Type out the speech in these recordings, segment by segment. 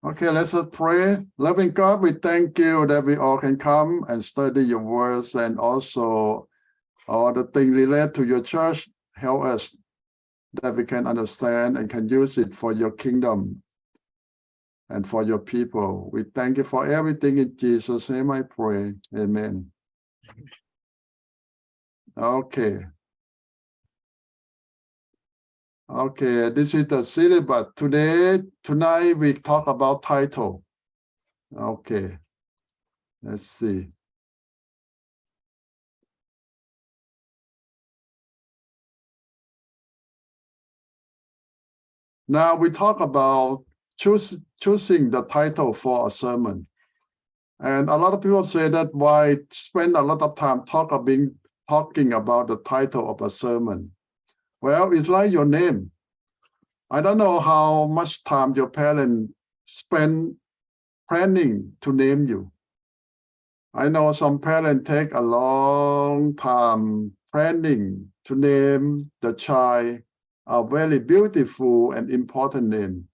Okay, let's pray. Loving God, we thank you that we all can come and study your words and also all the things related to your church. Help us that we can understand and can use it for your kingdom and for your people. We thank you for everything in Jesus' name I pray. Amen. Okay. Okay, this is the syllabus. Tonight we talk about title. Okay, let's see. Now we talk about choosing the title for a sermon. And a lot of people say that why spend a lot of time talking about the title of a sermon. Well, it's like your name. I don't know how much time your parents spend planning to name you. I know some parents take a long time planning to name the child a very beautiful and important name.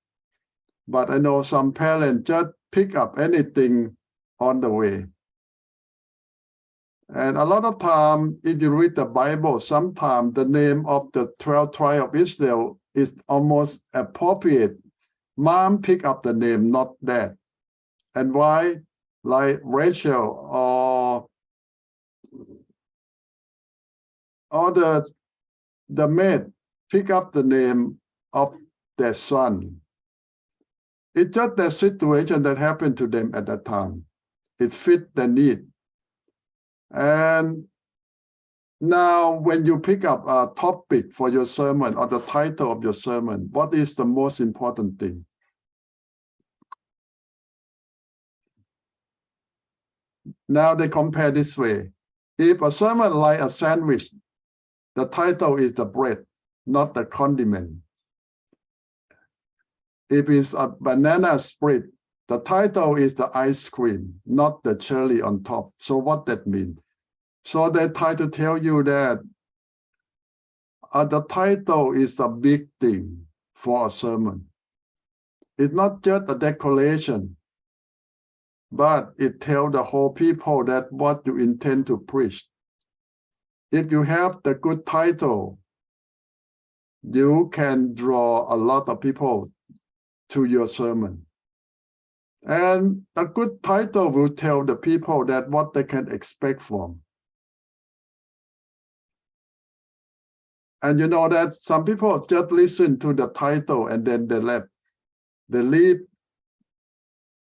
But I know some parents just pick up anything on the way. And a lot of time, if you read the Bible, sometimes the name of the 12 tribes of Israel is almost appropriate. Mom pick up the name, not dad. And why? Like Rachel or the maid pick up the name of their son. It's just the situation that happened to them at that time. It fit the need. And now when you pick up a topic for your sermon or the title of your sermon, what is the most important thing? Now they compare this way. If a sermon like a sandwich, the title is the bread, not the condiment. If it's a banana split, the title is the ice cream, not the cherry on top. So what that means? So they try to tell you that the title is a big thing for a sermon. It's not just a decoration, but it tells the whole people that what you intend to preach. If you have the good title, you can draw a lot of people to your sermon. And a good title will tell the people that what they can expect from. And you know that some people just listen to the title and then they left. They leave.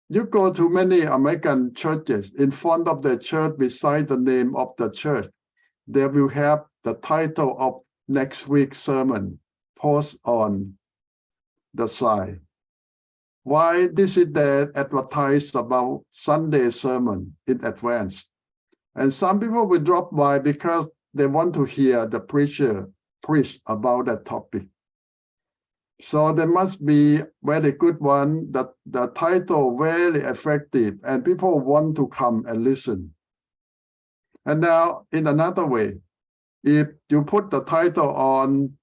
You go to many American churches, in front of the church, beside the name of the church, they will have the title of next week's sermon post on the side. Why? This is the advertise about Sunday sermon in advance. And some people will drop by because they want to hear the preacher preach about that topic. So there must be very good one, that the title very effective and people want to come and listen. And now in another way, if you put the title on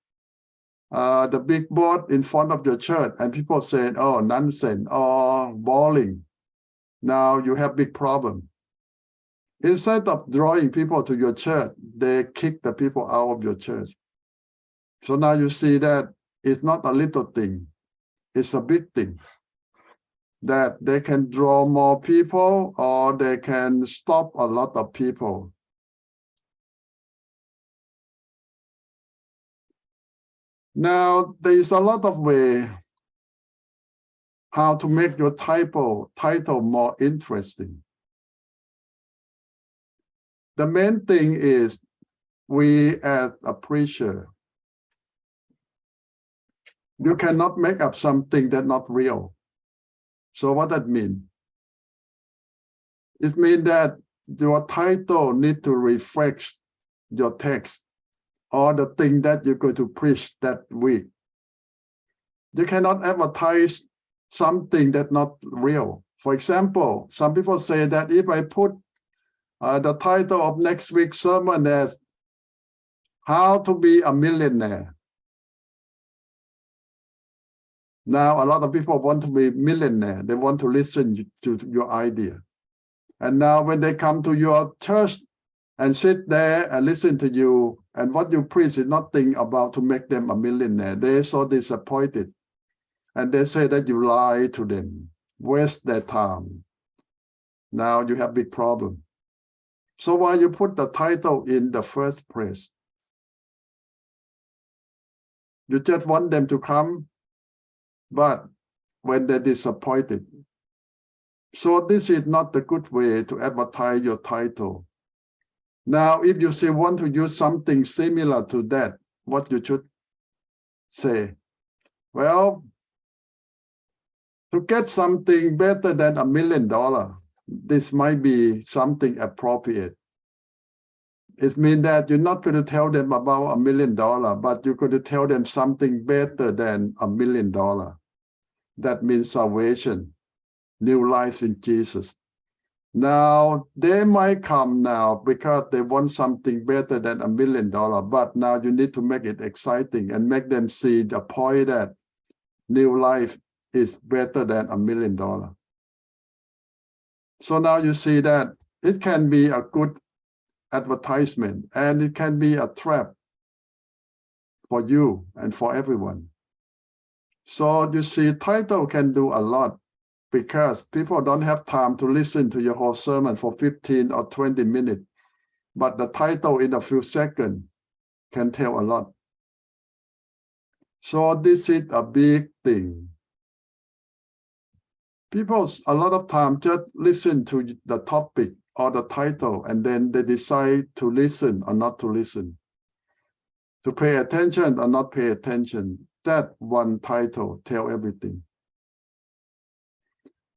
the big board in front of your church and people say, oh, nonsense or boring, now you have big problem. Instead of drawing people to your church, they kick the people out of your church. So now you see that it's not a little thing, it's a big thing. That they can draw more people or they can stop a lot of people. Now, there is a lot of way how to make your title more interesting. The main thing is we as a preacher, you cannot make up something that's not real. So what that mean? It means that your title need to reflect your text or the thing that you're going to preach that week. You cannot advertise something that's not real. For example, some people say that if I put the title of next week's sermon as How to Be a Millionaire, Now, a lot of people want to be millionaire. They want to listen to your idea. And now when they come to your church and sit there and listen to you, and what you preach is nothing about to make them a millionaire, they're so disappointed. And they say that you lie to them, waste their time. Now you have big problem. So why you put the title in the first place? You just want them to come, but when they're disappointed. So this is not the good way to advertise your title. Now, if you say want to use something similar to that, what you should say? Well, to get something better than $1 million, this might be something appropriate. It means that you're not going to tell them about $1 million, but you're going to tell them something better than $1 million. That means salvation, new life in Jesus. Now, they might come now because they want something better than $1 million, but now you need to make it exciting and make them see the point that new life is better than $1 million. So now you see that it can be a good advertisement and it can be a trap for you and for everyone. So you see, title can do a lot because people don't have time to listen to your whole sermon for 15 or 20 minutes. But the title in a few seconds can tell a lot. So this is a big thing. People a lot of time just listen to the topic or the title and then they decide to listen or not to listen, to pay attention or not pay attention. That one title tell everything.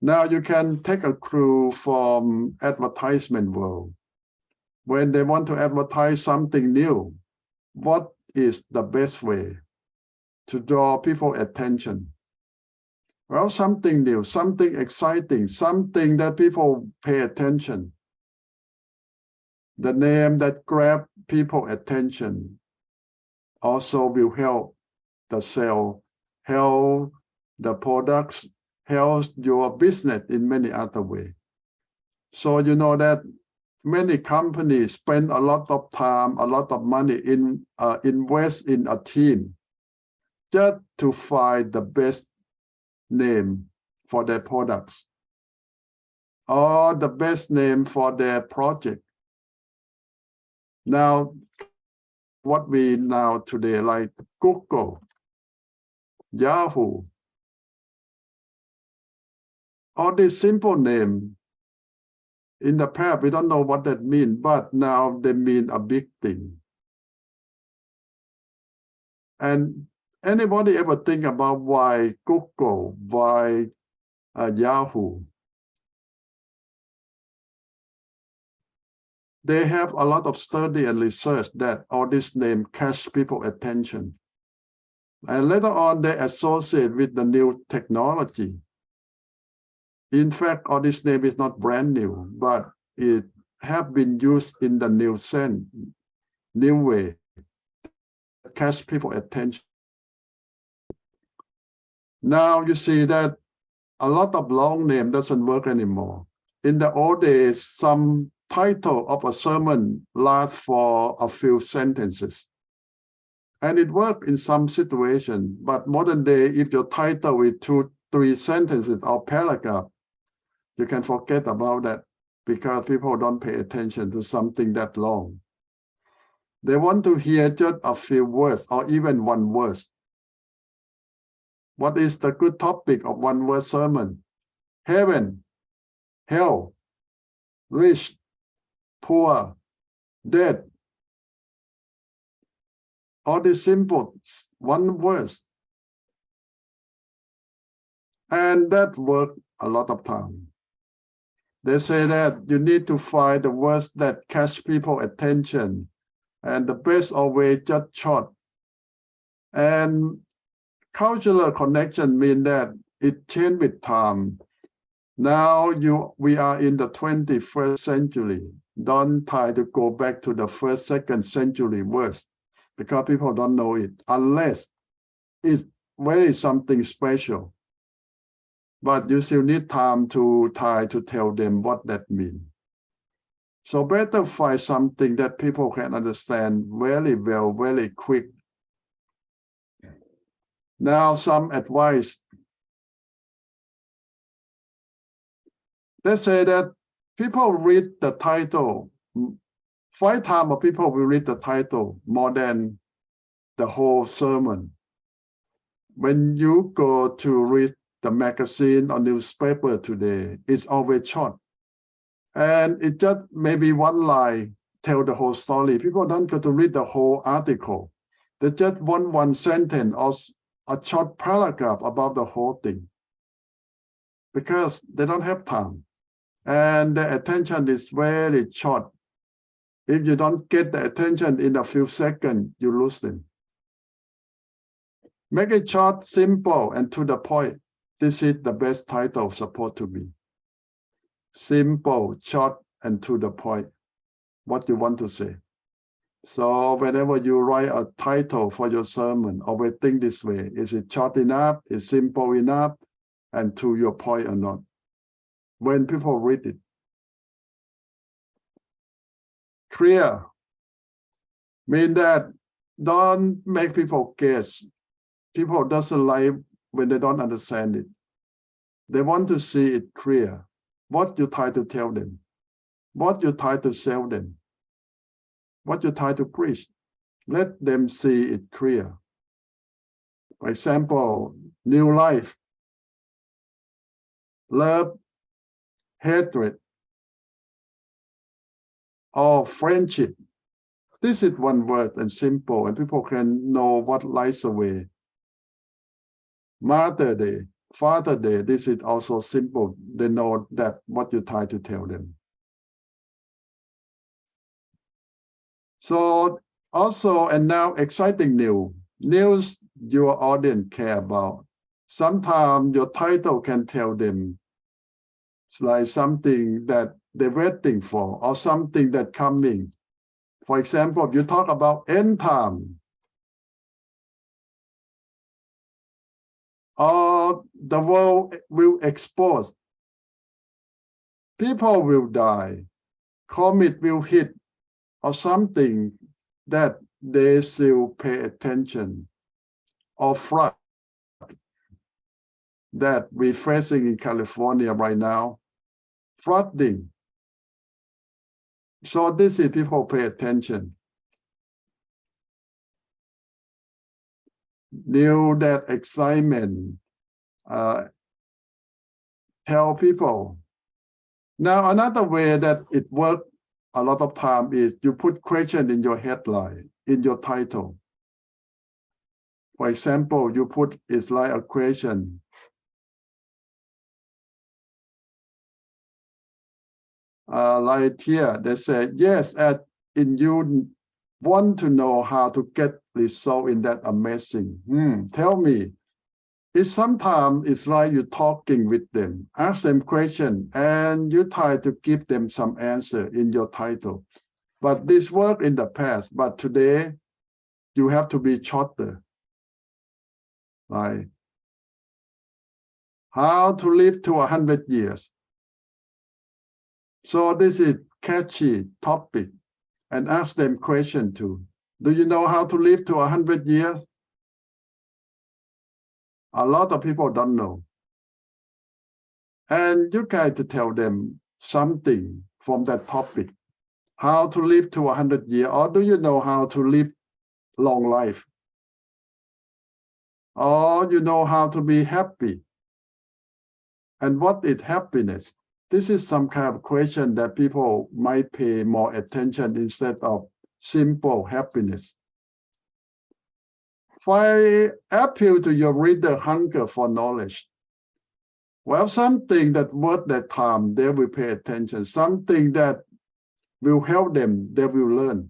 Now you can take a clue from advertisement world. When they want to advertise something new, what is the best way to draw people's attention? Well, something new, something exciting, something that people pay attention. The name that grab people's attention also will help the sale, help the products, help your business in many other ways. So you know that many companies spend a lot of time, a lot of money in invest in a team just to find the best name for their products or the best name for their project. Now, what we now today like Google, Yahoo, all these simple names. In the past, we don't know what that means, but now they mean a big thing. And anybody ever think about why Google, why Yahoo? They have a lot of study and research that all this name catch people's attention. And later on, they associate with the new technology. In fact, all this name is not brand new, but it have been used in the new sense, new way, catch people's attention. Now you see that a lot of long name doesn't work anymore. In the old days, some title of a sermon lasts for a few sentences. And it worked in some situations, but modern day, if your title is 2-3 sentences or paragraph, you can forget about that because people don't pay attention to something that long. They want to hear just a few words or even one word. What is the good topic of one word sermon? Heaven, hell, rich, poor, dead. All these simple one word. And that works a lot of time. They say that you need to find the words that catch people's attention. And the best always just short. And cultural connection means that it changes with time. Now we are in the 21st century. Don't try to go back to the first, second century words because people don't know it unless it's very something special, but you still need time to try to tell them what that means. So better find something that people can understand very well, very quick. Now some advice. They say that people read the title, 5 times of people will read the title more than the whole sermon. When you go to read the magazine or newspaper today, it's always short. And it just maybe one line tell the whole story. People don't go to read the whole article. They just want one sentence or a short paragraph about the whole thing because they don't have time. And the attention is very short. If you don't get the attention in a few seconds, you lose them. Make it short, simple, and to the point. This is the best title supposed to be. Simple, short, and to the point. What you want to say. So whenever you write a title for your sermon, always think this way. Is it short enough? Is it simple enough? And to your point or not? When people read it. Clear. Mean that don't make people guess. People doesn't like when they don't understand it. They want to see it clear. What you try to tell them. What you try to sell them. What you try to preach. Let them see it clear. For example, new life. Love, hatred, or friendship. This is one word and simple, and people can know what lies away. Mother Day, Father Day, this is also simple. They know that what you try to tell them. So also, and now exciting news your audience care about. Sometimes your title can tell them it's like something that they're waiting for or something that's coming. For example, if you talk about end time, or the world will expose, people will die, comet will hit, or something that they still pay attention, or flood that we're facing in California right now, flooding. So this is people pay attention. New that excitement, tell people. Now another way that it works a lot of time is you put question in your headline, in your title. For example, you put it's like a question. Like here, they say, yes, and you want to know how to get result in that amazing. Tell me. Sometimes it's like you're talking with them, ask them question, and you try to give them some answer in your title. But this worked in the past, but today you have to be shorter. Right? How to live to 100 years. So this is catchy topic, and ask them question too. Do you know how to live to 100 years? A lot of people don't know. And you got to tell them something from that topic. How to live to 100 years, or do you know how to live long life? Or you know how to be happy? And what is happiness? This is some kind of question that people might pay more attention instead of simple happiness. Why appeal to your reader hunger for knowledge? Well, something that worth their time, they will pay attention. Something that will help them, they will learn.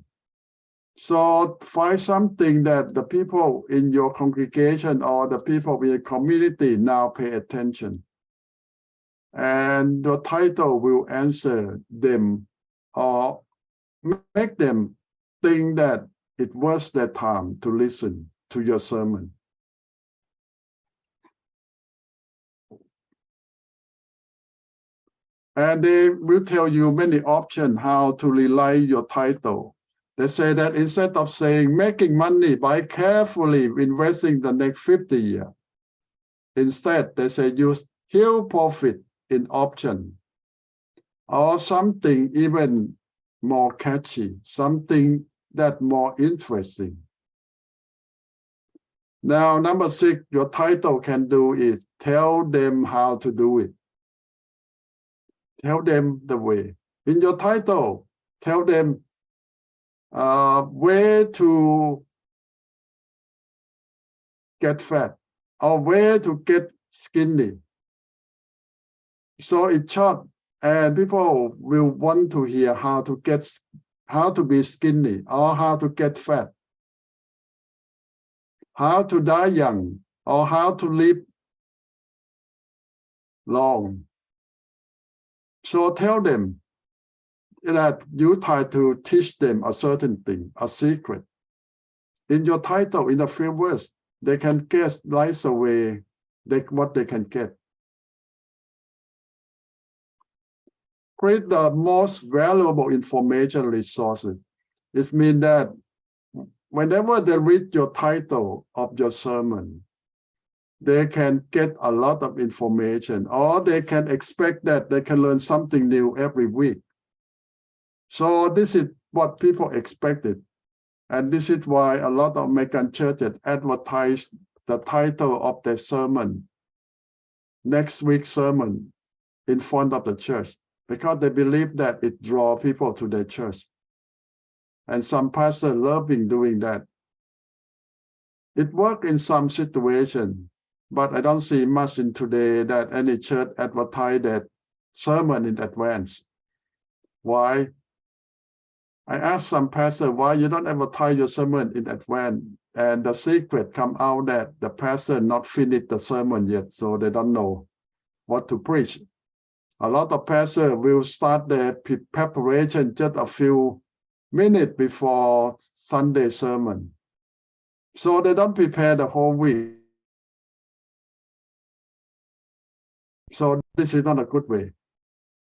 So find something that the people in your congregation or the people in your community now pay attention. And your title will answer them or make them think that it was their time to listen to your sermon. And they will tell you many options how to rewrite your title. They say that instead of saying making money by carefully investing the next 50 years, instead they say use huge profit in option, or something even more catchy, something that more interesting. Now, number 6, your title can do is tell them how to do it. Tell them the way. In your title, tell them where to get fat or where to get skinny. So it's short, and people will want to hear how to be skinny or how to get fat, how to die young or how to live long. So tell them that you try to teach them a certain thing, a secret. In your title, in a few words, they can guess right away what they can get. Create the most valuable information resources. It means that whenever they read your title of your sermon, they can get a lot of information, or they can expect that they can learn something new every week. So this is what people expected. And this is why a lot of American churches advertise the title of their sermon, next week's sermon, in front of the church, because they believe that it draws people to their church. And some pastors loving doing that. It works in some situations, but I don't see much in today that any church advertise that sermon in advance. Why? I asked some pastor why you don't advertise your sermon in advance, and the secret come out that the pastor not finished the sermon yet, so they don't know what to preach. A lot of pastors will start their preparation just a few minutes before Sunday sermon, so they don't prepare the whole week. So this is not a good way.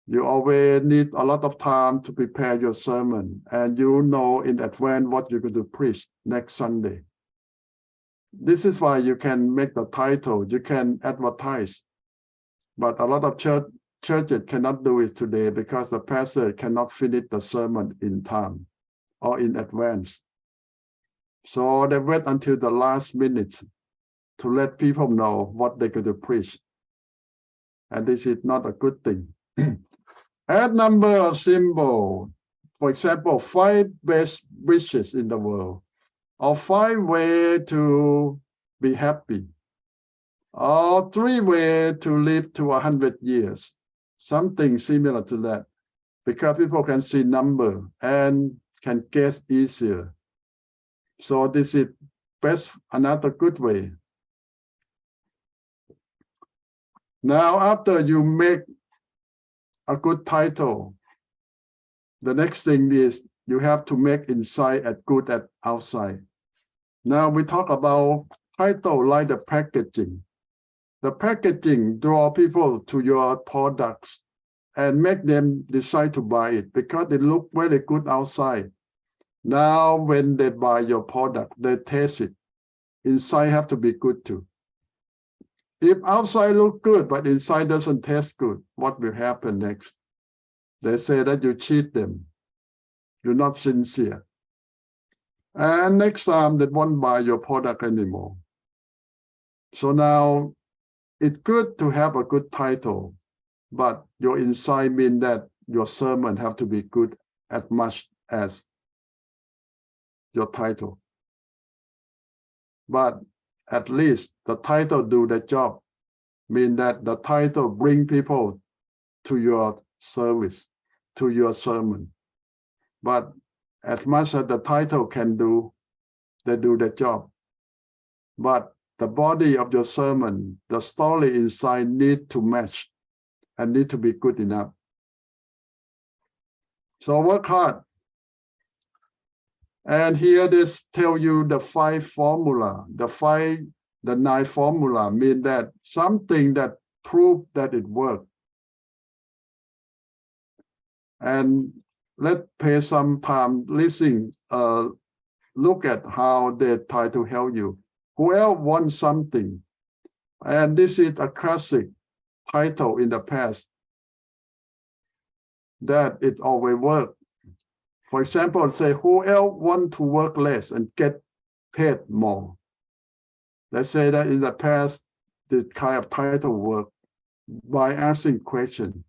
You always need a lot of time to prepare your sermon, and you know in advance what you're going to preach next Sunday. This is why you can make the title, you can advertise. But a lot of churches cannot do it today because the pastor cannot finish the sermon in time or in advance. So they wait until the last minute to let people know what they're going to preach. And this is not a good thing. Add number of symbols. For example, 5 best wishes in the world, or 5 ways to be happy, or 3 ways to live to 100 years. Something similar to that, because people can see number and can guess easier. So this is another good way. Now, after you make a good title, the next thing is you have to make inside as good as outside. Now we talk about title like the packaging. The packaging draw people to your products and make them decide to buy it because they look very good outside. Now when they buy your product, they taste it. Inside have to be good too. If outside look good but inside doesn't taste good, what will happen next? They say that you cheat them. You're not sincere. And next time they won't buy your product anymore. So now it's good to have a good title, but your inside means that your sermon have to be good as much as your title. But at least the title do the job, mean that the title bring people to your service, to your sermon. But as much as the title can do, they do the job. But the body of your sermon, the story inside need to match and need to be good enough. So work hard. And here this tell you the 5 formula, the 9 formula mean that something that prove that it works. And let's pay some time listening, look at how they try to help you. Whoever wants something, and this is a classic title in the past, that it always worked. For example, say, whoever want to work less and get paid more. Let's say that in the past, this kind of title worked by asking question.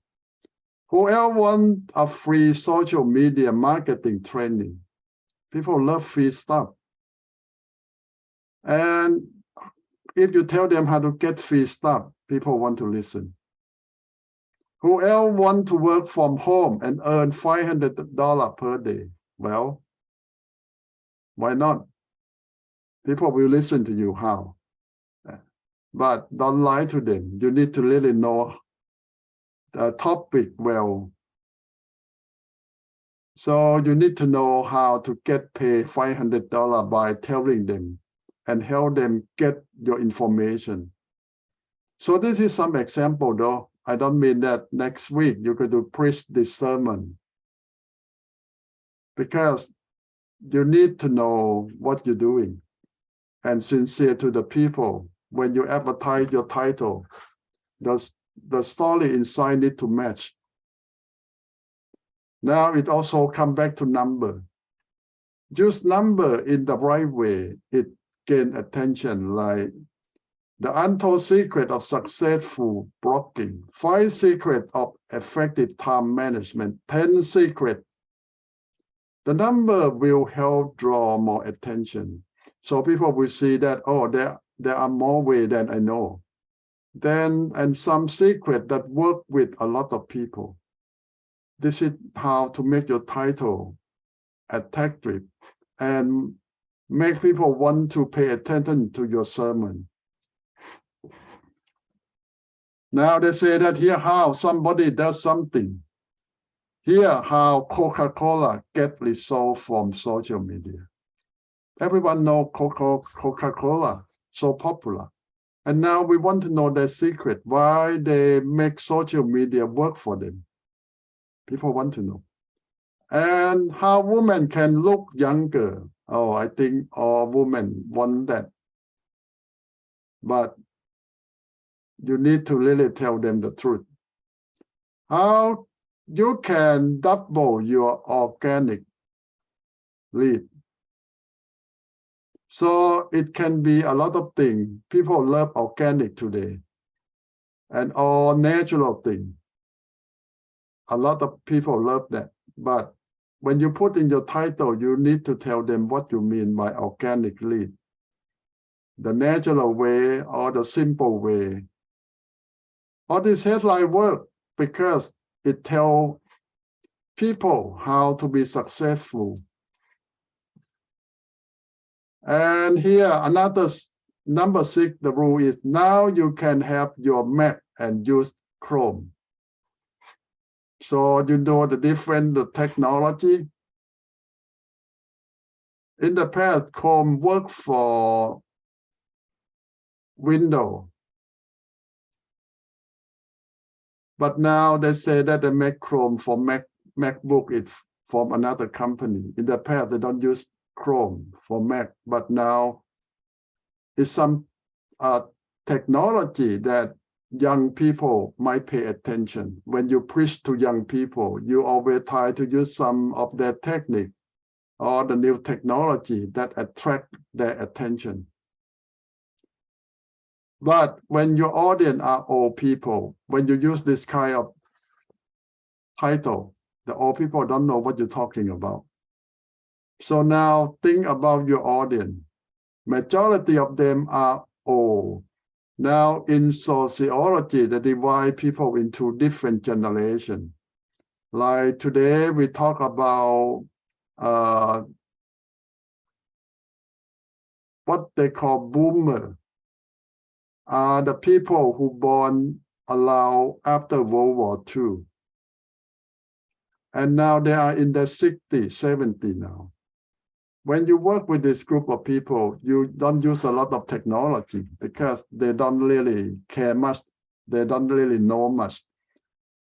Whoever want a free social media marketing training? People love free stuff. And if you tell them how to get free stuff, people want to listen. Whoever want to work from home and earn $500 per day? Well, why not? People will listen to you how. But don't lie to them. You need to really know the topic well. So you need to know how to get paid $500 by telling them and help them get your information. So this is some example though. I don't mean that next week you're going to preach this sermon, because you need to know what you're doing and sincere to the people. When you advertise your title, the story inside need to match. Now it also come back to number. Use number in the right way. It gain attention, like the untold secret of successful blogging, 5 secrets of effective time management, 10 secrets. The number will help draw more attention. So people will see that, oh, there are more ways than I know. Then, and some secret that work with a lot of people. This is how to make your title attractive and make people want to pay attention to your sermon. Now they say that here how somebody does something. Here how Coca-Cola get results from social media. Everyone knows Coca-Cola, so popular. And now we want to know their secret, why they make social media work for them. People want to know. And how women can look younger. Oh, I think all women want that. But you need to really tell them the truth. How you can double your organic lead. So it can be a lot of things. People love organic today and all natural things. A lot of people love that. But when you put in your title, you need to tell them what you mean by organic lead. The natural way or the simple way. All this headline work because it tells people how to be successful. And here another number 6, the rule is now you can have your Mac and use Chrome. So you know the different technology. In the past, Chrome worked for Windows. But now they say that they make Chrome for MacBook. It's from another company. In the past, they don't use Chrome for Mac, but now it's some technology that young people might pay attention. When you preach to young people, you always try to use some of their technique or the new technology that attract their attention. But when your audience are old people, when you use this kind of title, the old people don't know what you're talking about. So now think about your audience. Majority of them are old. Now in sociology, they divide people into different generations. Like today, we talk about what they call boomer. Are the people who born allowed after World War II. And now they are in their 60, 70 now. When you work with this group of people, you don't use a lot of technology because they don't really care much. They don't really know much.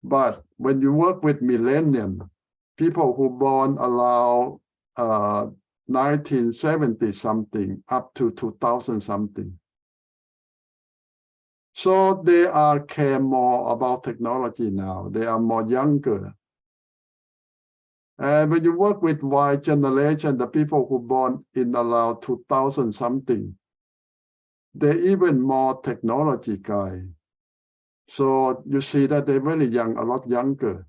But when you work with millennium, people who born around 1970 something up to 2000 something. So they are care more about technology now. They are more younger. And when you work with Y generation, the people who born in around 2000 something, they're even more technology guy. So you see that they're very young, a lot younger.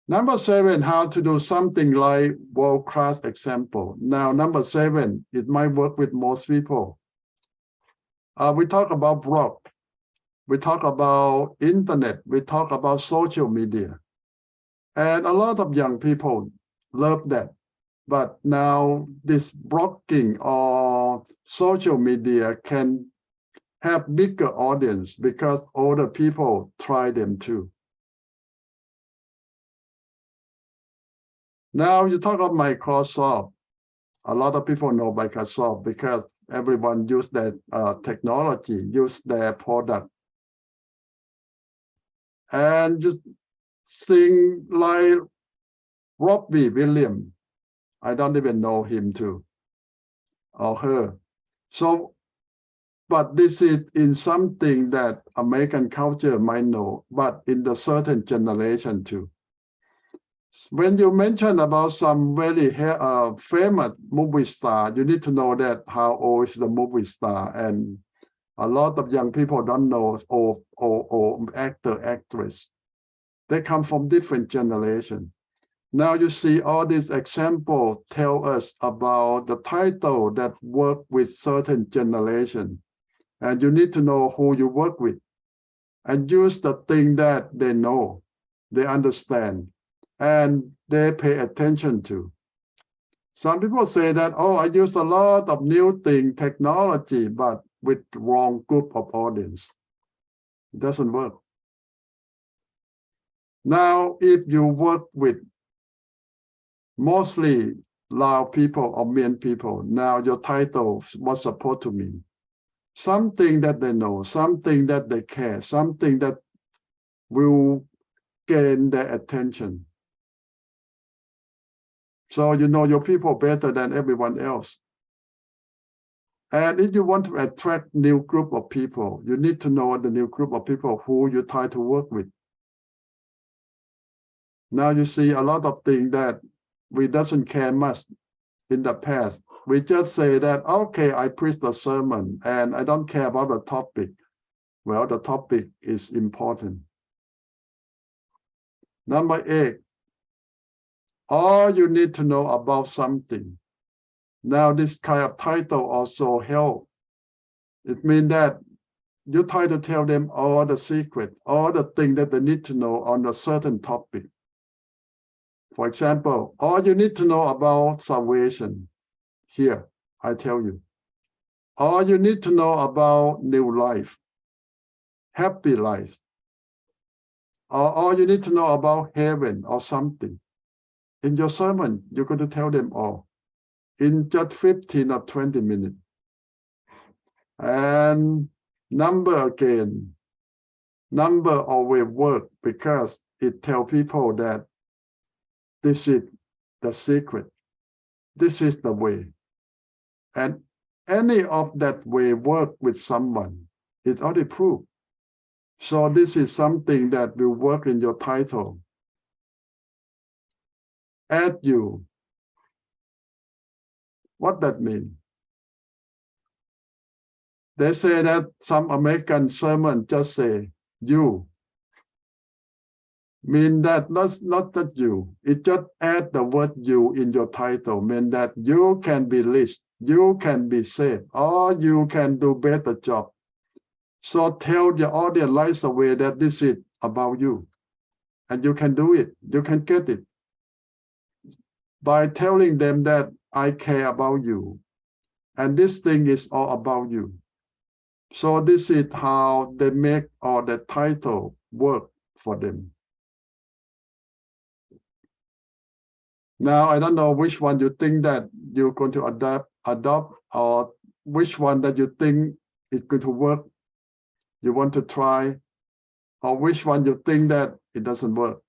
Number 7, how to do something like world-class example. Now, number 7, it might work with most people. We talk about blog. We talk about internet. We talk about social media. And a lot of young people love that. But now this blogging or social media can have bigger audience because older people try them too. Now you talk about Microsoft. A lot of people know Microsoft because everyone use that technology, use their product. And just thing like Robbie Williams, I don't even know him too, or her. So, but this is in something that American culture might know, but in the certain generation too. When you mention about some very famous movie star, you need to know that how old is the movie star, and a lot of young people don't know or actor, actress. They come from different generations. Now you see all these examples tell us about the title that work with certain generation. And you need to know who you work with and use the thing that they know, they understand, and they pay attention to. Some people say that, oh, I use a lot of new thing, technology, but with wrong group of audience. It doesn't work. Now, if you work with mostly Lao people or Mian people, now your title was supposed to mean something that they know, something that they care, something that will gain their attention. So you know your people better than everyone else. And if you want to attract new group of people, you need to know the new group of people who you try to work with. Now you see a lot of things that we doesn't care much in the past. We just say that, okay, I preach the sermon and I don't care about the topic. Well, the topic is important. Number 8, all you need to know about something. Now this kind of title also help. It means that you try to tell them all the secret, all the things that they need to know on a certain topic. For example, all you need to know about salvation. Here, I tell you. All you need to know about new life, happy life. Or all you need to know about heaven or something. In your sermon, you're going to tell them all in just 15 or 20 minutes. And number again, number always work because it tells people that this is the secret. This is the way. And any of that way work with someone, it already proved. So this is something that will work in your title. Add you. What that mean? They say that some American sermon just say you. Mean that not that you. It just add the word you in your title. Mean that you can be rich, you can be saved, or you can do better job. So tell the audience right away that this is about you. And you can do it. You can get it. By telling them that I care about you. And this thing is all about you. So this is how they make all the title work for them. Now, I don't know which one you think that you're going to adopt, or which one that you think is going to work. You want to try. or which one you think that it doesn't work.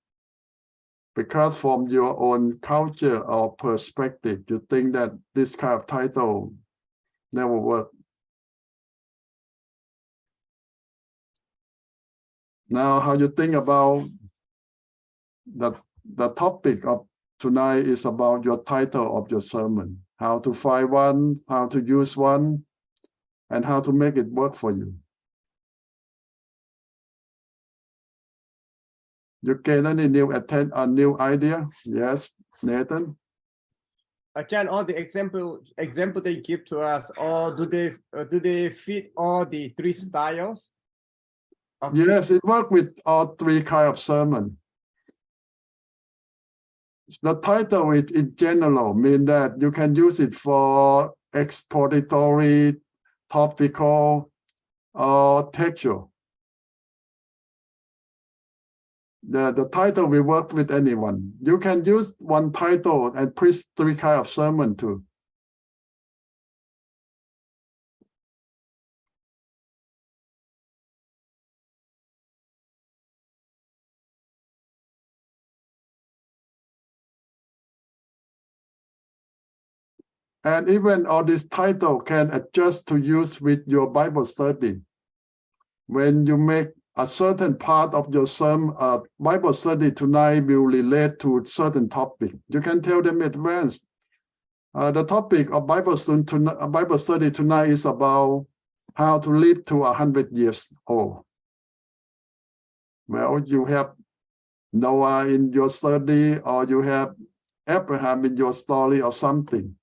Because from your own culture or perspective, you think that this kind of title never work. Now, how you think about the topic of tonight is about your title of your sermon, how to find one, how to use one, and how to make it work for you. You get any new idea? Yes, Nathan? Ajahn, all the example they give to us, or do they fit all the three styles? Yes, it works with all three kinds of sermon. The title in general mean that you can use it for expository, topical, or textual. The title will work with anyone. You can use one title and preach three kinds of sermon too. And even all this title can adjust to use with your Bible study. When you make a certain part of your sermon, Bible study tonight will relate to a certain topic. You can tell them in advance. The topic of Bible study tonight is about how to live to 100 years old. Well, you have Noah in your study, or you have Abraham in your story or something.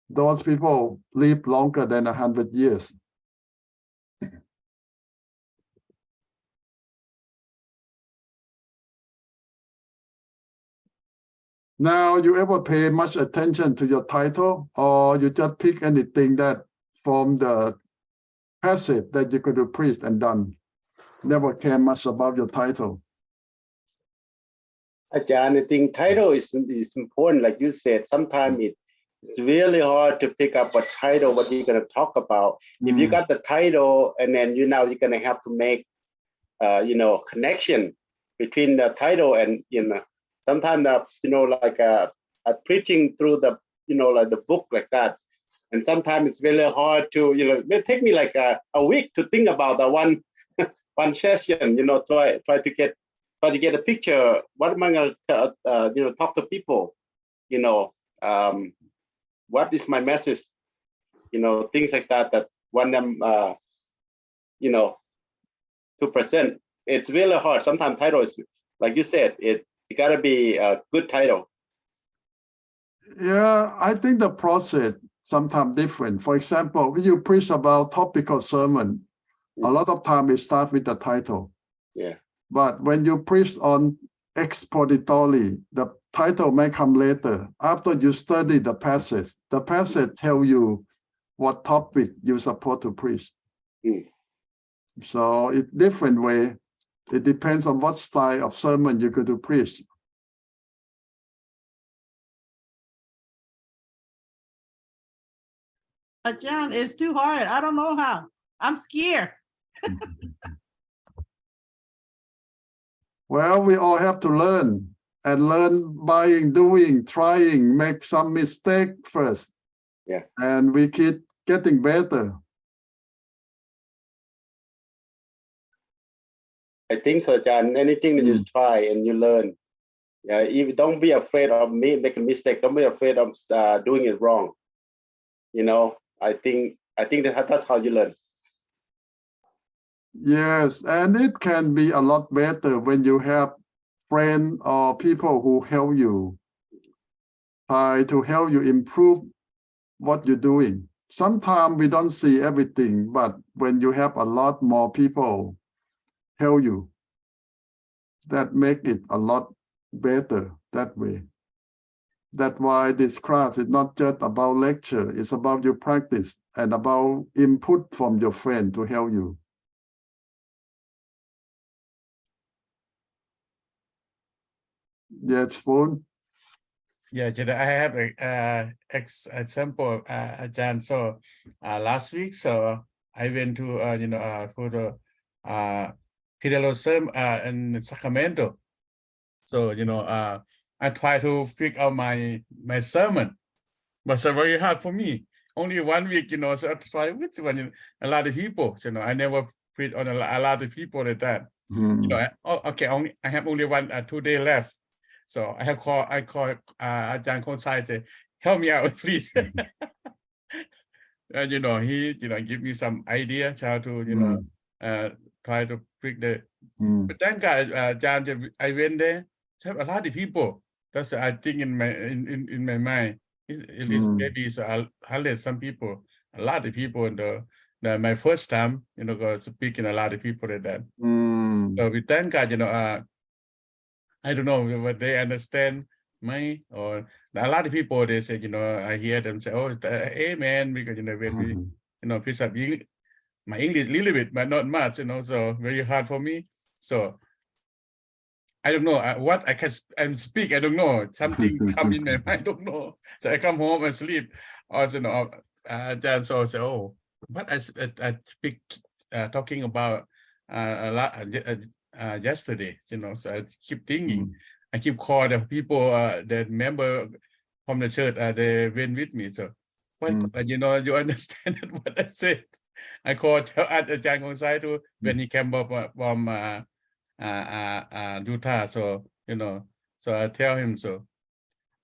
Those people live longer than 100 years. Now, you ever pay much attention to your title, or you just pick anything that from the passage that you could have preached and done? Never care much about your title. Ajahn, I think title is important. Like you said, sometimes it's really hard to pick up what title, what you're going to talk about. If you got the title, and then you're going to have to make, connection between the title and, sometimes, like preaching through the, like the book like that. And sometimes it's really hard to, it may take me like a week to think about the one session, try to get a picture. What am I going to, talk to people? What is my message? Things like that want them, to present. It's really hard. Sometimes title is, like you said, it gotta be a good title. Yeah, I think the process sometimes different. For example, when you preach about topical sermon, a lot of time it starts with the title. Yeah. But when you preach on expository, the title may come later. After you study the passage tell you what topic you're supposed to preach. So it's different way. It depends on what style of sermon you're going to preach. John, it's too hard. I don't know how. I'm scared. Well, we all have to learn, and learn by doing, trying, make some mistake first. Yeah. And we keep getting better. I think so, John. Anything that you try and you learn. Yeah, don't be afraid of making a mistake. Don't be afraid of doing it wrong. I think that's how you learn. Yes, and it can be a lot better when you have friends or people who help you, try to help you improve what you're doing. Sometimes we don't see everything, but when you have a lot more people help you, that make it a lot better that way. That's why this class is not just about lecture, it's about your practice and about input from your friend to help you. Yes, Spoon? Yeah, I have a example, Ajahn. So last week, so I went to for the Theology in Sacramento. So I try to pick out my sermon, but it's very hard for me. Only 1 week, so I try which one. A lot of people, I never preach on a lot of people like that. Okay, I have only 2 days left. So I call Ajahn Konsai, say, help me out, please. And he give me some idea how to try to pick the. But thank God, Ajahn, I went there. Have a lot of people. That's I think in my mind. At least maybe it's 100 some people. A lot of people in the my first time, go speaking a lot of people like that. So we thank God, I don't know whether they understand me or a lot of people they say, I hear them say, oh, amen, because when we pick up my English a little bit, but not much, so very hard for me. So I don't know what I can speak. I don't know. Something come in my mind. I don't know. So I come home and sleep. Or then so I say, oh, what I speak talking about a lot yesterday. So I keep thinking. I keep calling the people that member from the church. They went with me. So what you understand what I said. I called Ajahn Konsai too when he came up from Utah. So so I tell him, so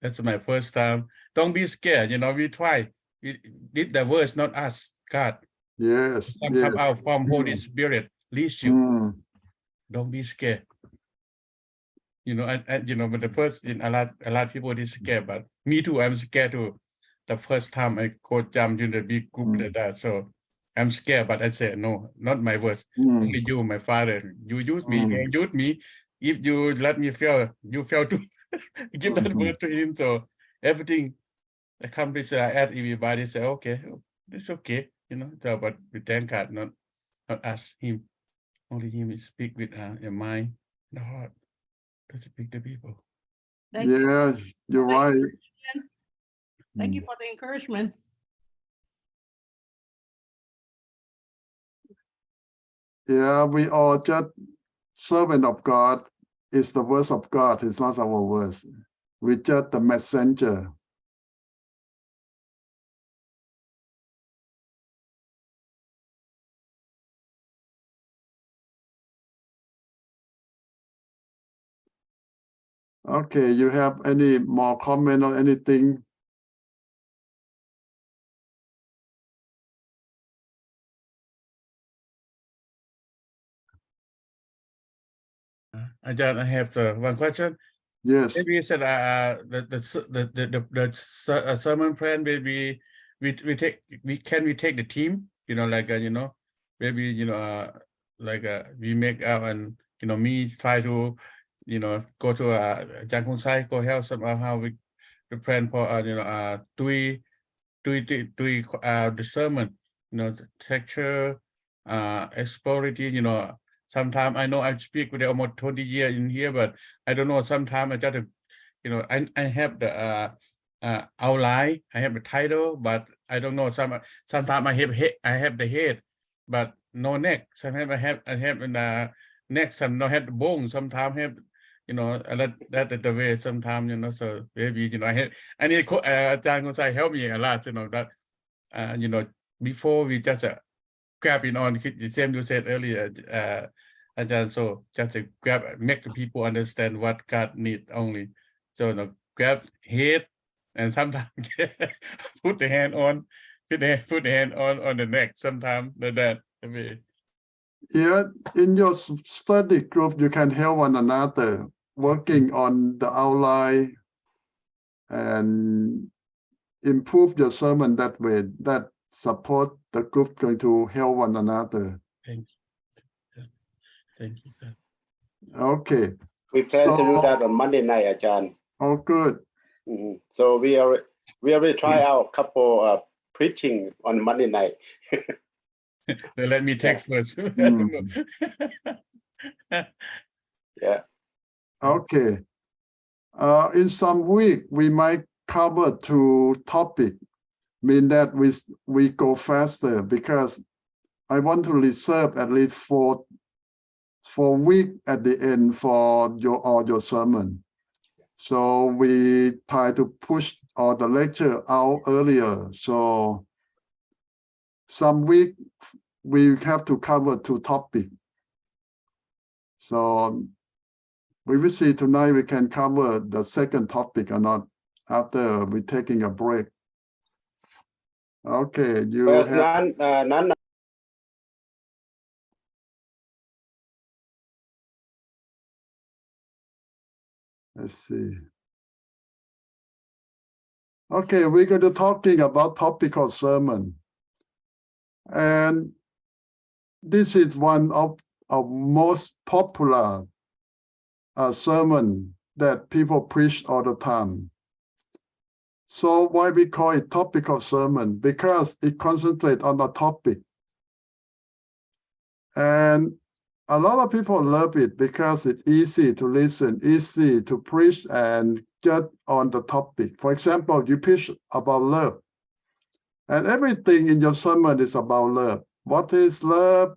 that's my first time. Don't be scared. We try. We did the verse, not us. God. Yes. Come out from Holy Spirit. Leads you. Don't be scared. But the first thing a lot of people is scared, but me too. I'm scared too. The first time I go jump in the big group like that, so I'm scared. But I said no, not my words. Only you, my Father. You use me. Don't use me. If you let me fail, you fail too. Give that word to him. So everything accomplished. I ask everybody. Say okay, it's okay. So but we thank God, not us. Him. Only him speak with your mind, the heart. To speak to people. Thank you. Yeah, you're right. Thank you for the encouragement. Yeah, we are just servant of God. It's the words of God. It's not our words. We just the messenger. Okay, you have any more comment or anything? Ajahn, I have one question. Yes. Maybe you said the sermon plan. Maybe we take the team. Maybe like we make out and me try to go to Ajahn Konsai, go help somehow we plan for the sermon, the texture, exploratory, sometimes I know I speak with almost 20 years in here, but I don't know, sometimes I just, I have the outline, I have the title, but I don't know, sometimes I have the head, but no neck. Sometimes I have the neck, some no have the bone, sometimes have, that's the way sometimes, so maybe, I need Ajahn Konsai help me a lot, that, before we just grabbing on the same you said earlier, Ajahn, so just to make the people understand what God needs only. So grab head and sometimes put the hand on the neck sometimes like that. Yeah, in your study group, you can help one another working on the outline and improve your sermon that way. That support the group going to help one another. Thank you. Okay. We plan to do that on Monday night, Ajahn. Oh, good. So we already try out a couple preaching on Monday night. Let me take first. Yeah. Okay. In some week, we might cover 2 topics. Mean that we go faster because I want to reserve at least four weeks at the end for your sermon. So we try to push all the lecture out earlier. So some week we have to cover 2 topics. So we will see tonight we can cover the second topic or not after we're taking a break. Okay, you Yes, have none. Let's see. Okay, we're going to talking about topical sermon. And this is one of our most popular sermon that people preach all the time. So why we call it topical sermon? Because it concentrates on the topic. And a lot of people love it because it's easy to listen, easy to preach, and just on the topic. For example, you preach about love. And everything in your sermon is about love. What is love?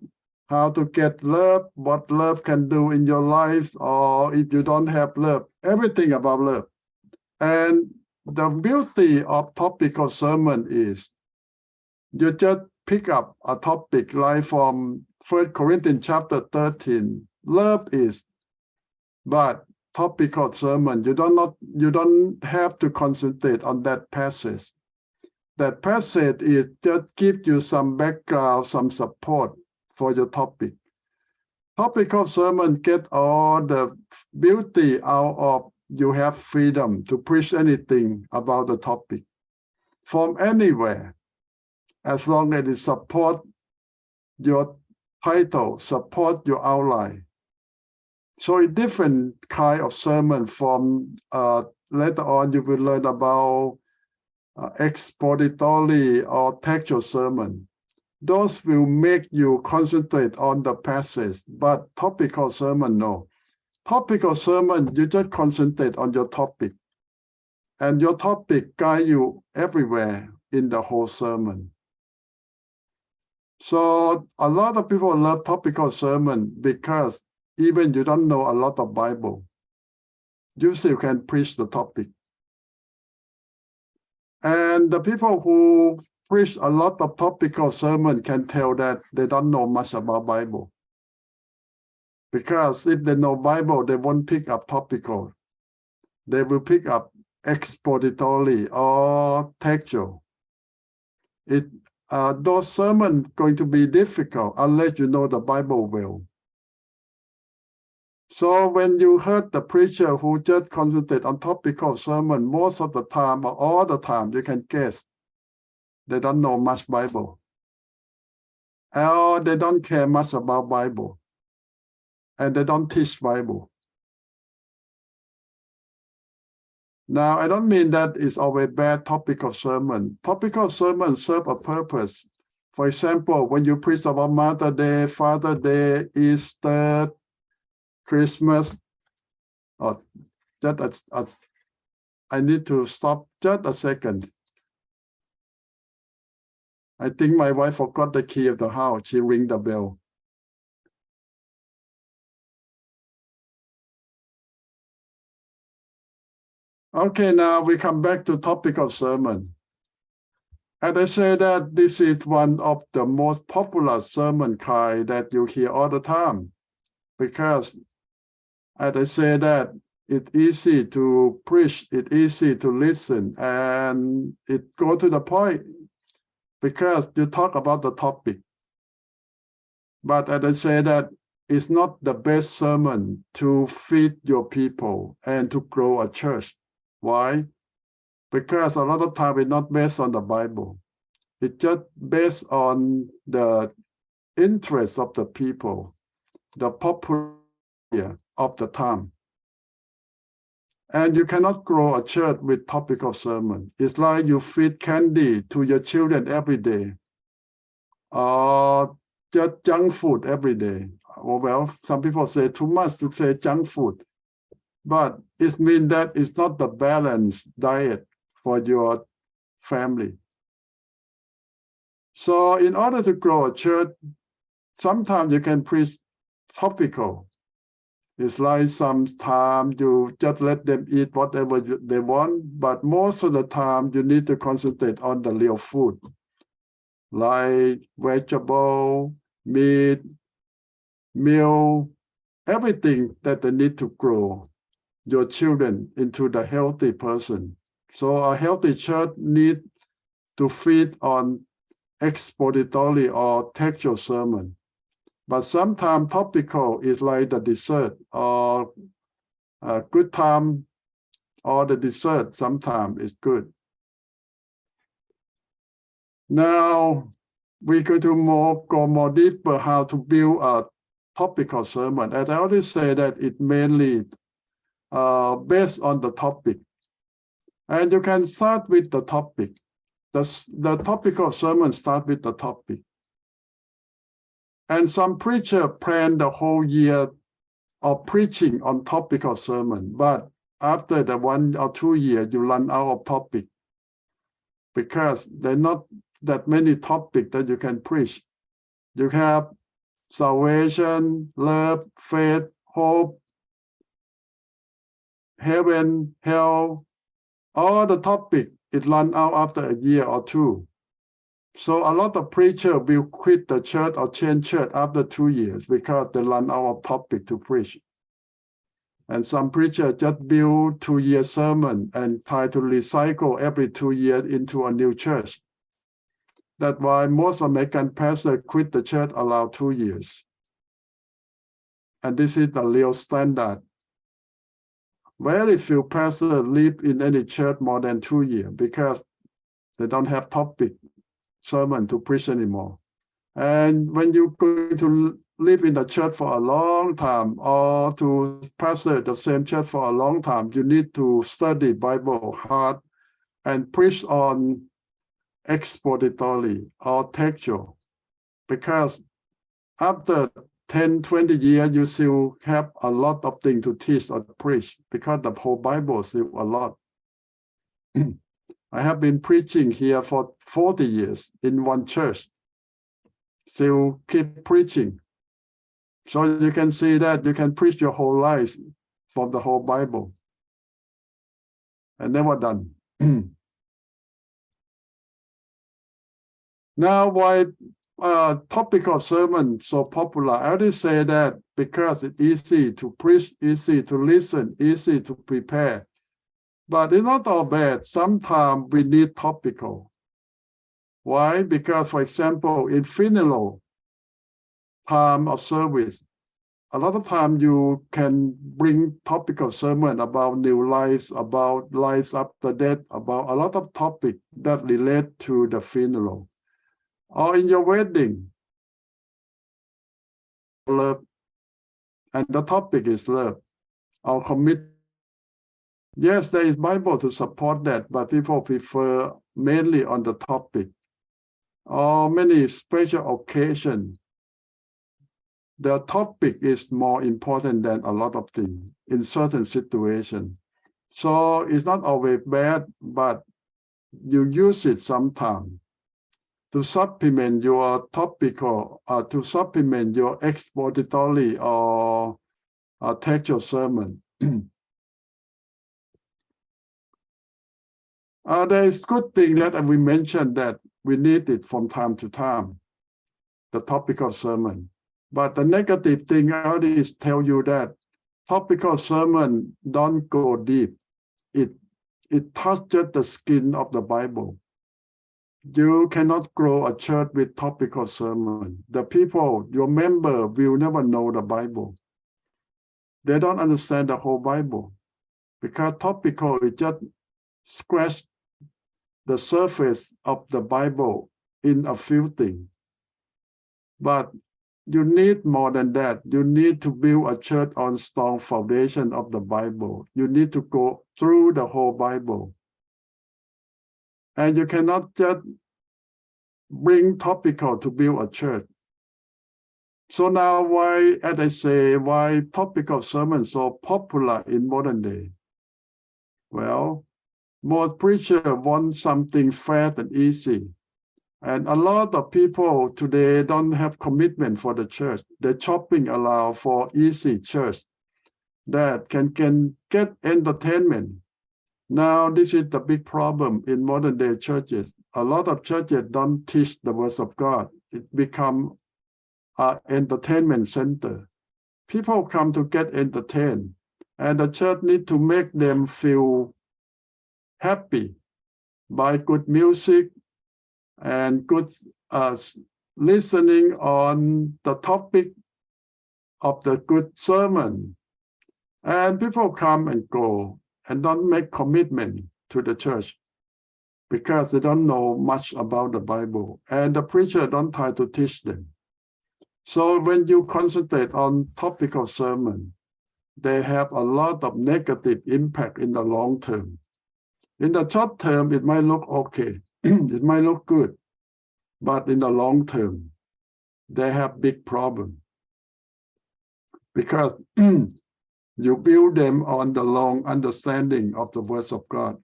How to get love? What love can do in your life? Or if you don't have love, everything about love. And the beauty of topical sermon is you just pick up a topic like from 1 Corinthians chapter 13. Love is, but topical sermon, you don't have to concentrate on that passage. That passage is just give you some background, some support for your topic. Topical sermon get all the beauty out of you have freedom to preach anything about the topic from anywhere, as long as it support your title, support your outline. So a different kind of sermon from later on you will learn about expository or textual sermon. Those will make you concentrate on the passage, but topical sermon, no. Topical sermon, you just concentrate on your topic, and your topic guide you everywhere in the whole sermon. So a lot of people love topical sermon because even you don't know a lot of Bible, you still can preach the topic. And the people who preach a lot of topical sermon can tell that they don't know much about Bible. Because if they know Bible, they won't pick up topical. They will pick up expository or textual. Those sermons going to be difficult unless you know the Bible well. So when you heard the preacher who just concentrate on topical sermon, most of the time or all the time, you can guess they don't know much Bible. Or they don't care much about Bible. And they don't teach Bible. Now, I don't mean that it's always bad topical sermon. Topical sermon serve a purpose. For example, when you preach about Mother Day, Father Day, Easter, Christmas, or just I need to stop just a second. I think my wife forgot the key of the house. She ring the bell. Okay, now we come back to topic of sermon. And I say that this is one of the most popular sermon kind that you hear all the time. Because, as I say that, it's easy to preach, it's easy to listen, and it go to the point because you talk about the topic. But as I say that, it's not the best sermon to feed your people and to grow a church. Why? Because a lot of time it's not based on the Bible. It's just based on the interest of the people, the popularity of the time. And you cannot grow a church with topical sermon. It's like you feed candy to your children every day, or just junk food every day. Well, some people say too much to say junk food, but it means that it's not the balanced diet for your family. So in order to grow a church, sometimes you can preach topical. It's like sometimes you just let them eat whatever they want, but most of the time you need to concentrate on the real food, like vegetable, meat, meal, everything that they need to grow your children into the healthy person. So a healthy church need to feed on expository or textual sermon. But sometimes topical is like the dessert or a good time or the dessert sometimes is good. Now we're going to go more deeper how to build a topical sermon. And I already say that it mainly based on the topic. And you can start with the topic. The topical sermon start with the topic. And some preacher plan the whole year of preaching on topical sermon, but after the 1 or 2 years, you run out of topic because there are not that many topics that you can preach. You have salvation, love, faith, hope, heaven, hell, all the topic, it run out after a year or 2. So a lot of preachers will quit the church or change church after 2 years because they run out of topic to preach. And some preachers just build 2-year sermon and try to recycle every 2 years into a new church. That's why most American pastors quit the church around 2 years. And this is the real standard. Very few pastors live in any church more than 2 years because they don't have topic sermon to preach anymore. And when you're going to live in the church for a long time or to pastor the same church for a long time, you need to study Bible hard and preach on expository or textual, because after 10, 20 years, you still have a lot of things to teach or preach because the whole Bible is still a lot. I have been preaching here for 40 years in one church. Still keep preaching. So you can see that you can preach your whole life from the whole Bible. And never done. Now, why topical sermon so popular? I already say that because it's easy to preach, easy to listen, easy to prepare. But it's not all bad. Sometimes we need topical. Why? Because, for example, in funeral time of service, a lot of time you can bring topical sermon about new lives, about lives after death, about a lot of topics that relate to the funeral. Or in your wedding, love, and the topic is love, or commitment. Yes, there is Bible to support that, but people prefer mainly on the topic. Or many special occasions, the topic is more important than a lot of things in certain situations. So it's not always bad, but you use it sometimes to supplement your topical, to supplement your expository or textual sermon. There is good thing that we mentioned that we need it from time to time, the topical sermon. But the negative thing I already tell you that topical sermon don't go deep. It touches the skin of the Bible. You cannot grow a church with topical sermon. The people, your member, will never know the Bible. They don't understand the whole Bible because topical is just scratch the surface of the Bible in a few things. But you need more than that. You need to build a church on strong foundation of the Bible. You need to go through the whole Bible. And you cannot just bring topical to build a church. So now why, as I say, why topical sermons so popular in modern day? Well, most preachers want something fast and easy. And a lot of people today don't have commitment for the church. They're shopping around for easy church that can get entertainment. Now, this is the big problem in modern day churches. A lot of churches don't teach the words of God. It become an entertainment center. People come to get entertained, and the church need to make them feel happy by good music and good listening on the topic of the good sermon. And people come and go and don't make commitment to the church because they don't know much about the Bible, and the preacher don't try to teach them. So when you concentrate on topic of sermon, they have a lot of negative impact in the long term. In the short term, it might look okay, it might look good, but in the long term, they have big problem because you build them on the long understanding of the words of God.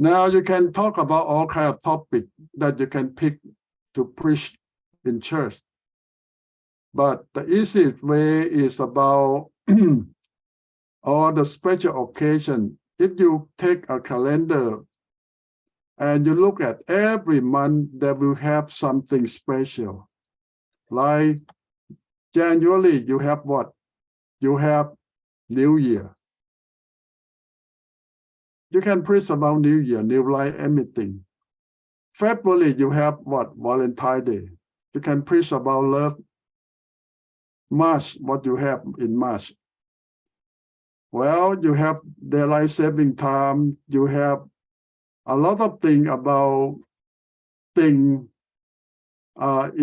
Now you can talk about all kind of topic that you can pick to preach in church. But the easiest way is about all the special occasion. If you take a calendar and you look at every month, they will have something special. Like January, you have what? You have New Year. You can preach about New Year, New Life, anything. February, you have what? Valentine's Day. You can preach about love. March, what you have in March? Well, you have daylight saving time. You have a lot of things about in or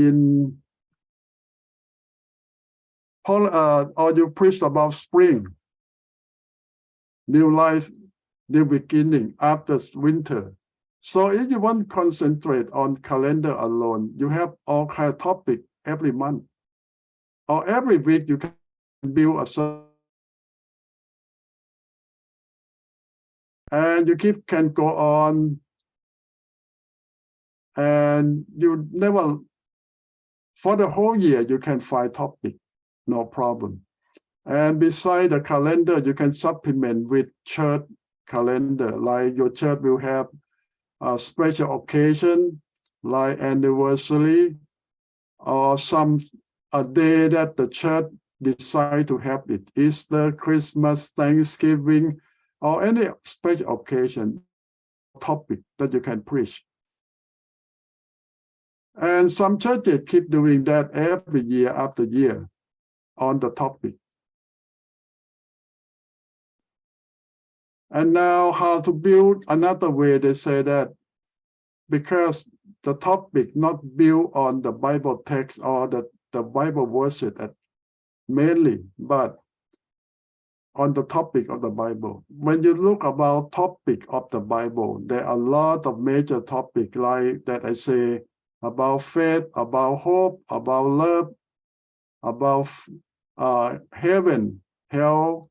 you preach about spring, new life, new beginning after winter. So if you want to concentrate on calendar alone, you have all kind of topic every month. Or every week you can build a sermon. And you can go on, and you never, for the whole year, you can find topic, no problem. And beside the calendar, you can supplement with church calendar, like your church will have a special occasion, like anniversary, or a day that the church decide to have it, Easter, Christmas, Thanksgiving, or any special occasion, topic that you can preach. And some churches keep doing that every year after year on the topic. And now how to build another way, they say that because the topic not built on the Bible text or the Bible verses mainly, but on the topic of the Bible. When you look about topic of the Bible, there are a lot of major topics like that I say about faith, about hope, about love, about heaven, hell,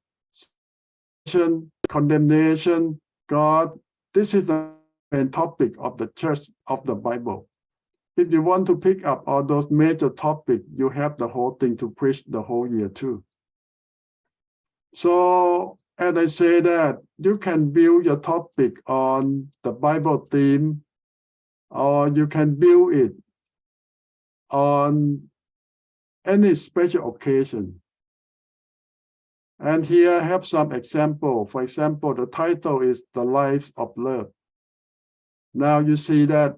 condemnation, God. This is the main topic of the church of the Bible. If you want to pick up all those major topics, you have the whole thing to preach the whole year too. So, as I say that, you can build your topic on the Bible theme, or you can build it on any special occasion. And here I have some example. For example, the title is The Life of Love. Now you see that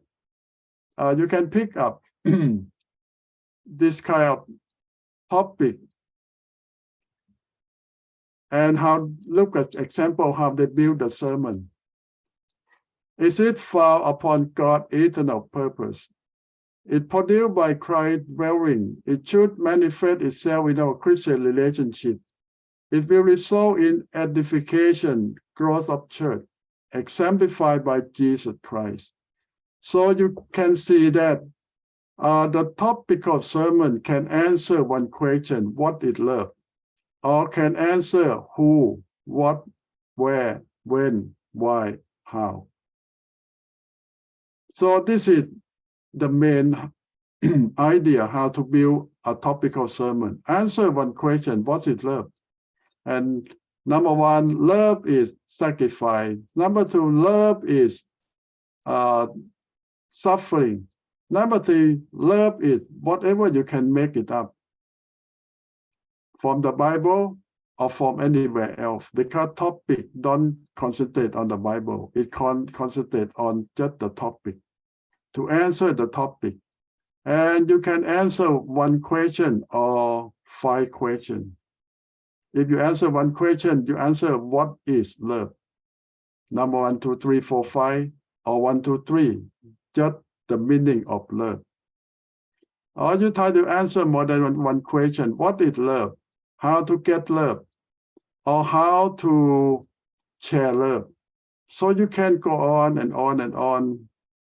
you can pick up this kind of topic and look at example how they build the sermon. Is it found upon God's eternal purpose? It produced by Christ dwelling. It should manifest itself in our Christian relationship. It will result in edification, growth of church, exemplified by Jesus Christ. So you can see that the topic of sermon can answer one question, what is love? Or can answer who, what, where, when, why, how. So this is the main idea how to build a topical sermon. Answer one question, what is love? And number one, love is sacrifice. Number two, love is suffering. Number three, love is whatever you can make it up from the Bible or from anywhere else, because topic don't concentrate on the Bible. It concentrate on just the topic, to answer the topic. And you can answer one question or 5 questions. If you answer one question, you answer what is love? Number 1, 2, 3, 4, 5, or 1, 2, 3, just the meaning of love. Or you try to answer more than one question. What is love? How to get love? Or how to share love? So you can go on and on and on,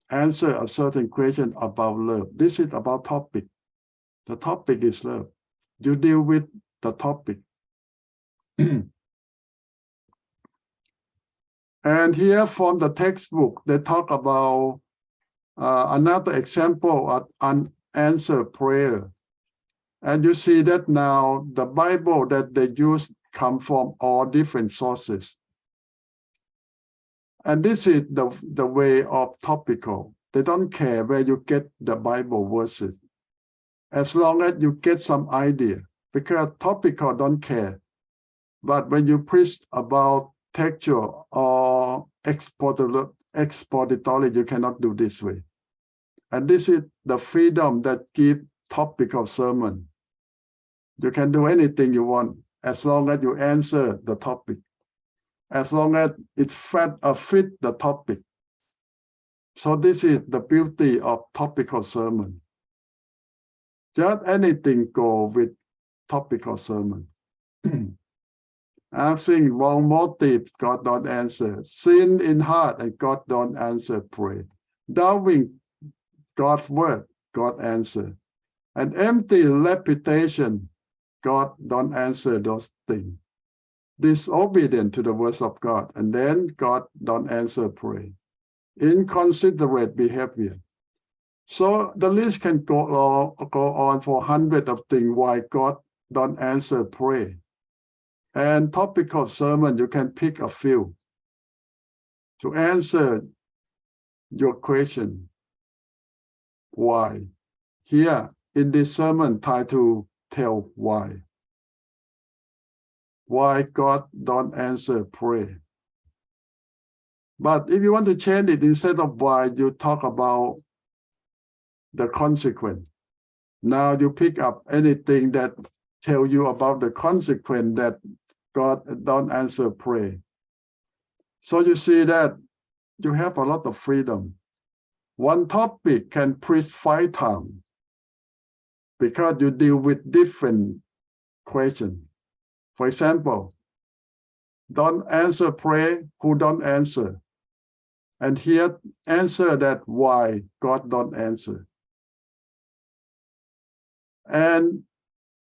answer a certain question about love. This is about topic. The topic is love. You deal with the topic. And here from the textbook, they talk about another example of unanswered prayer. And you see that now the Bible that they use come from all different sources. And this is the way of topical. They don't care where you get the Bible verses, as long as you get some idea, because topical don't care. But when you preach about textual or expository, you cannot do this way. And this is the freedom that gives topical sermon. You can do anything you want as long as you answer the topic, as long as it fit the topic. So this is the beauty of topical sermon. Just anything go with topical sermon. Asking wrong motive, God don't answer. Sin in heart, and God don't answer, pray. Doubting God's word, God answer. An empty reputation, God don't answer those things. Disobedient to the words of God, and then God don't answer, pray. Inconsiderate behavior. So the list can go on for hundreds of things why God don't answer, pray. And topical sermon, you can pick a few to answer your question. Why? Here in this sermon, try to tell why. Why God don't answer, pray. But if you want to change it, instead of why, you talk about the consequence. Now you pick up anything that tell you about the consequence that God don't answer, pray. So you see that you have a lot of freedom. One topic can preach 5 times because you deal with different questions. For example, don't answer, pray, who don't answer? And here answer that why God don't answer. And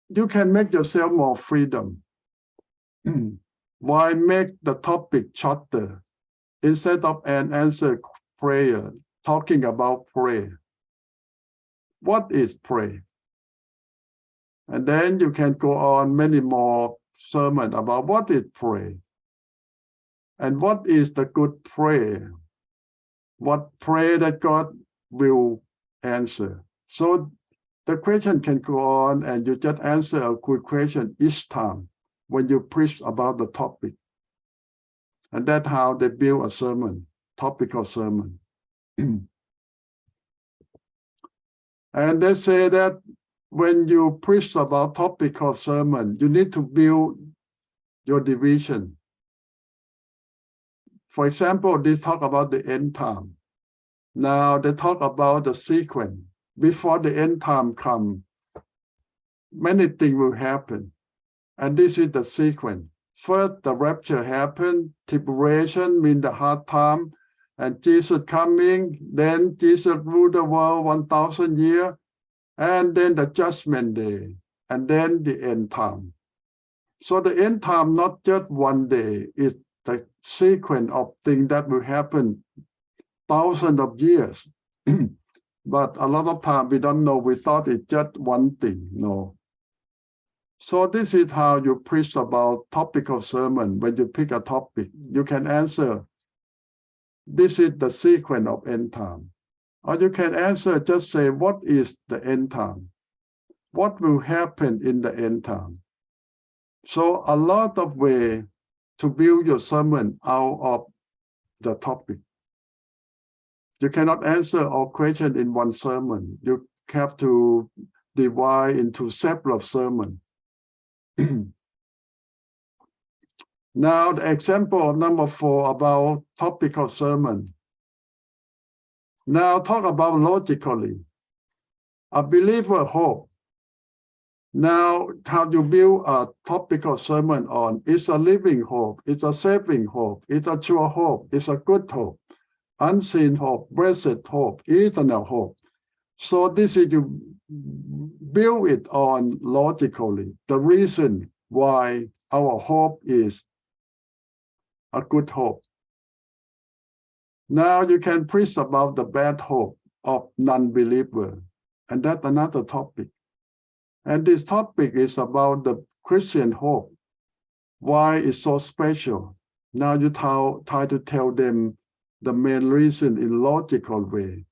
you can make yourself more freedom. Why make the topic shorter instead of an answer prayer, talking about prayer? What is prayer? And then you can go on many more sermons about what is prayer and what is the good prayer, what prayer that God will answer. So the question can go on, and you just answer a good question each time when you preach about the topic. And that's how they build a sermon, topical sermon. And they say that when you preach about topical sermon, you need to build your division. For example, they talk about the end time. Now they talk about the sequence. Before the end time comes, many things will happen. And this is the sequence. First, the rapture happened, tribulation means the hard time, and Jesus coming, then Jesus rule the world 1,000 years, and then the judgment day, and then the end time. So the end time, not just one day, it's the sequence of things that will happen thousands of years. But a lot of time we don't know, we thought it's just one thing. No. So this is how you preach about topical sermon. When you pick a topic, you can answer, this is the sequence of end time. Or you can answer, just say, what is the end time? What will happen in the end time? So a lot of way to build your sermon out of the topic. You cannot answer all questions in one sermon. You have to divide into several sermons. Now, the example of number 4 about topical sermon. Now, talk about logically. A believer hope. Now, how you build a topical sermon on, it's a living hope, it's a saving hope, it's a true hope, it's a good hope, unseen hope, blessed hope, eternal hope. So this is you build it on logically, the reason why our hope is a good hope. Now you can preach about the bad hope of non-believer, and that's another topic. And this topic is about the Christian hope. Why it's so special. Now you try to tell them the main reason in logical way.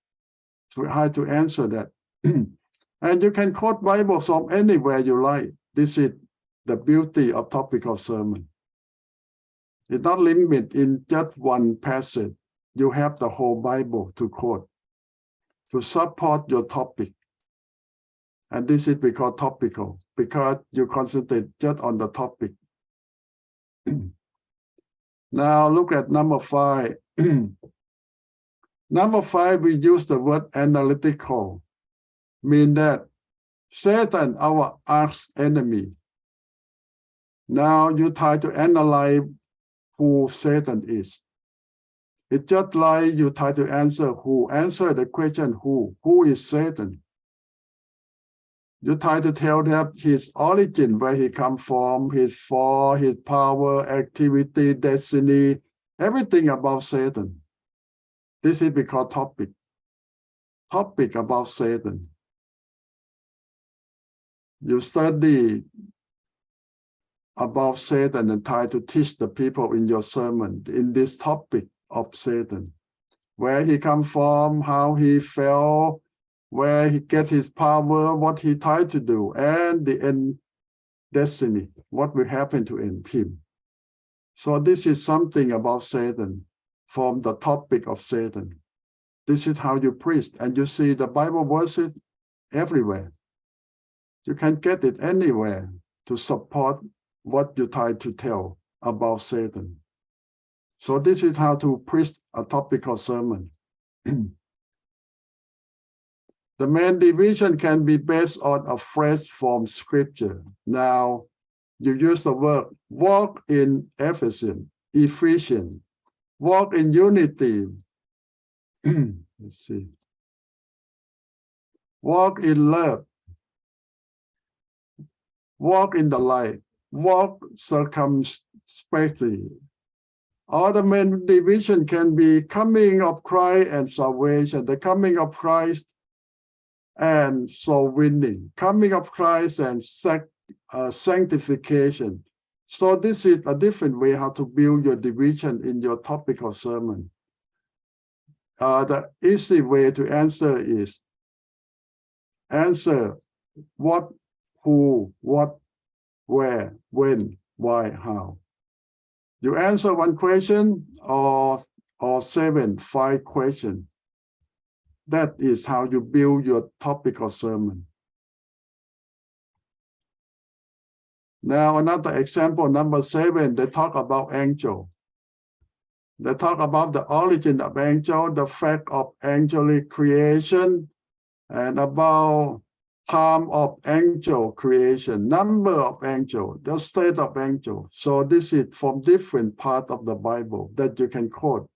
So how to answer that. And you can quote Bible from anywhere you like. This is the beauty of topical sermon. It's not limited in just one passage. You have the whole Bible to quote to support your topic. And this is because topical, because you concentrate just on the topic. Now look at number 5. Number 5, we use the word analytical, mean that Satan, our arch enemy. Now you try to analyze who Satan is. It's just like you try to answer the question who is Satan. You try to tell them his origin, where he come from, his fall, his power, activity, destiny, everything about Satan. This is because topic about Satan. You study about Satan and try to teach the people in your sermon in this topic of Satan, where he come from, how he fell, where he get his power, what he tried to do, and the end destiny, what will happen to him. So this is something about Satan from the topic of Satan. This is how you preach, and you see the Bible verses everywhere. You can get it anywhere to support what you try to tell about Satan. So this is how to preach a topical sermon. The main division can be based on a phrase from scripture. Now, you use the word walk in Ephesians, walk in unity. Let's see. Walk in love. Walk in the light. Walk circumspectly. All the main division can be coming of Christ and salvation, the coming of Christ and soul winning, coming of Christ and sanctification. So this is a different way how to build your division in your topical sermon. The easy way to answer is answer what, who, what, where, when, why, how. You answer one question or 5 questions. That is how you build your topical sermon. Now another example, number 7, they talk about angel. They talk about the origin of angel, the fact of angelic creation, and about time of angel creation, number of angel, the state of angel. So this is from different parts of the Bible that you can quote.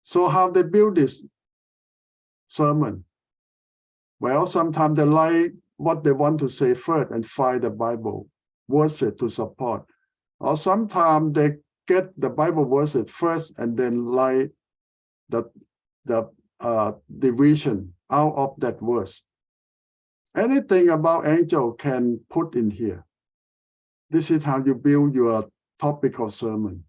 So how they build this sermon? Well, sometimes they like what they want to say first and find the Bible verses to support. Or sometimes they get the Bible verses first and then like the division out of that verse. Anything about angel can put in here. This is how you build your topical sermon.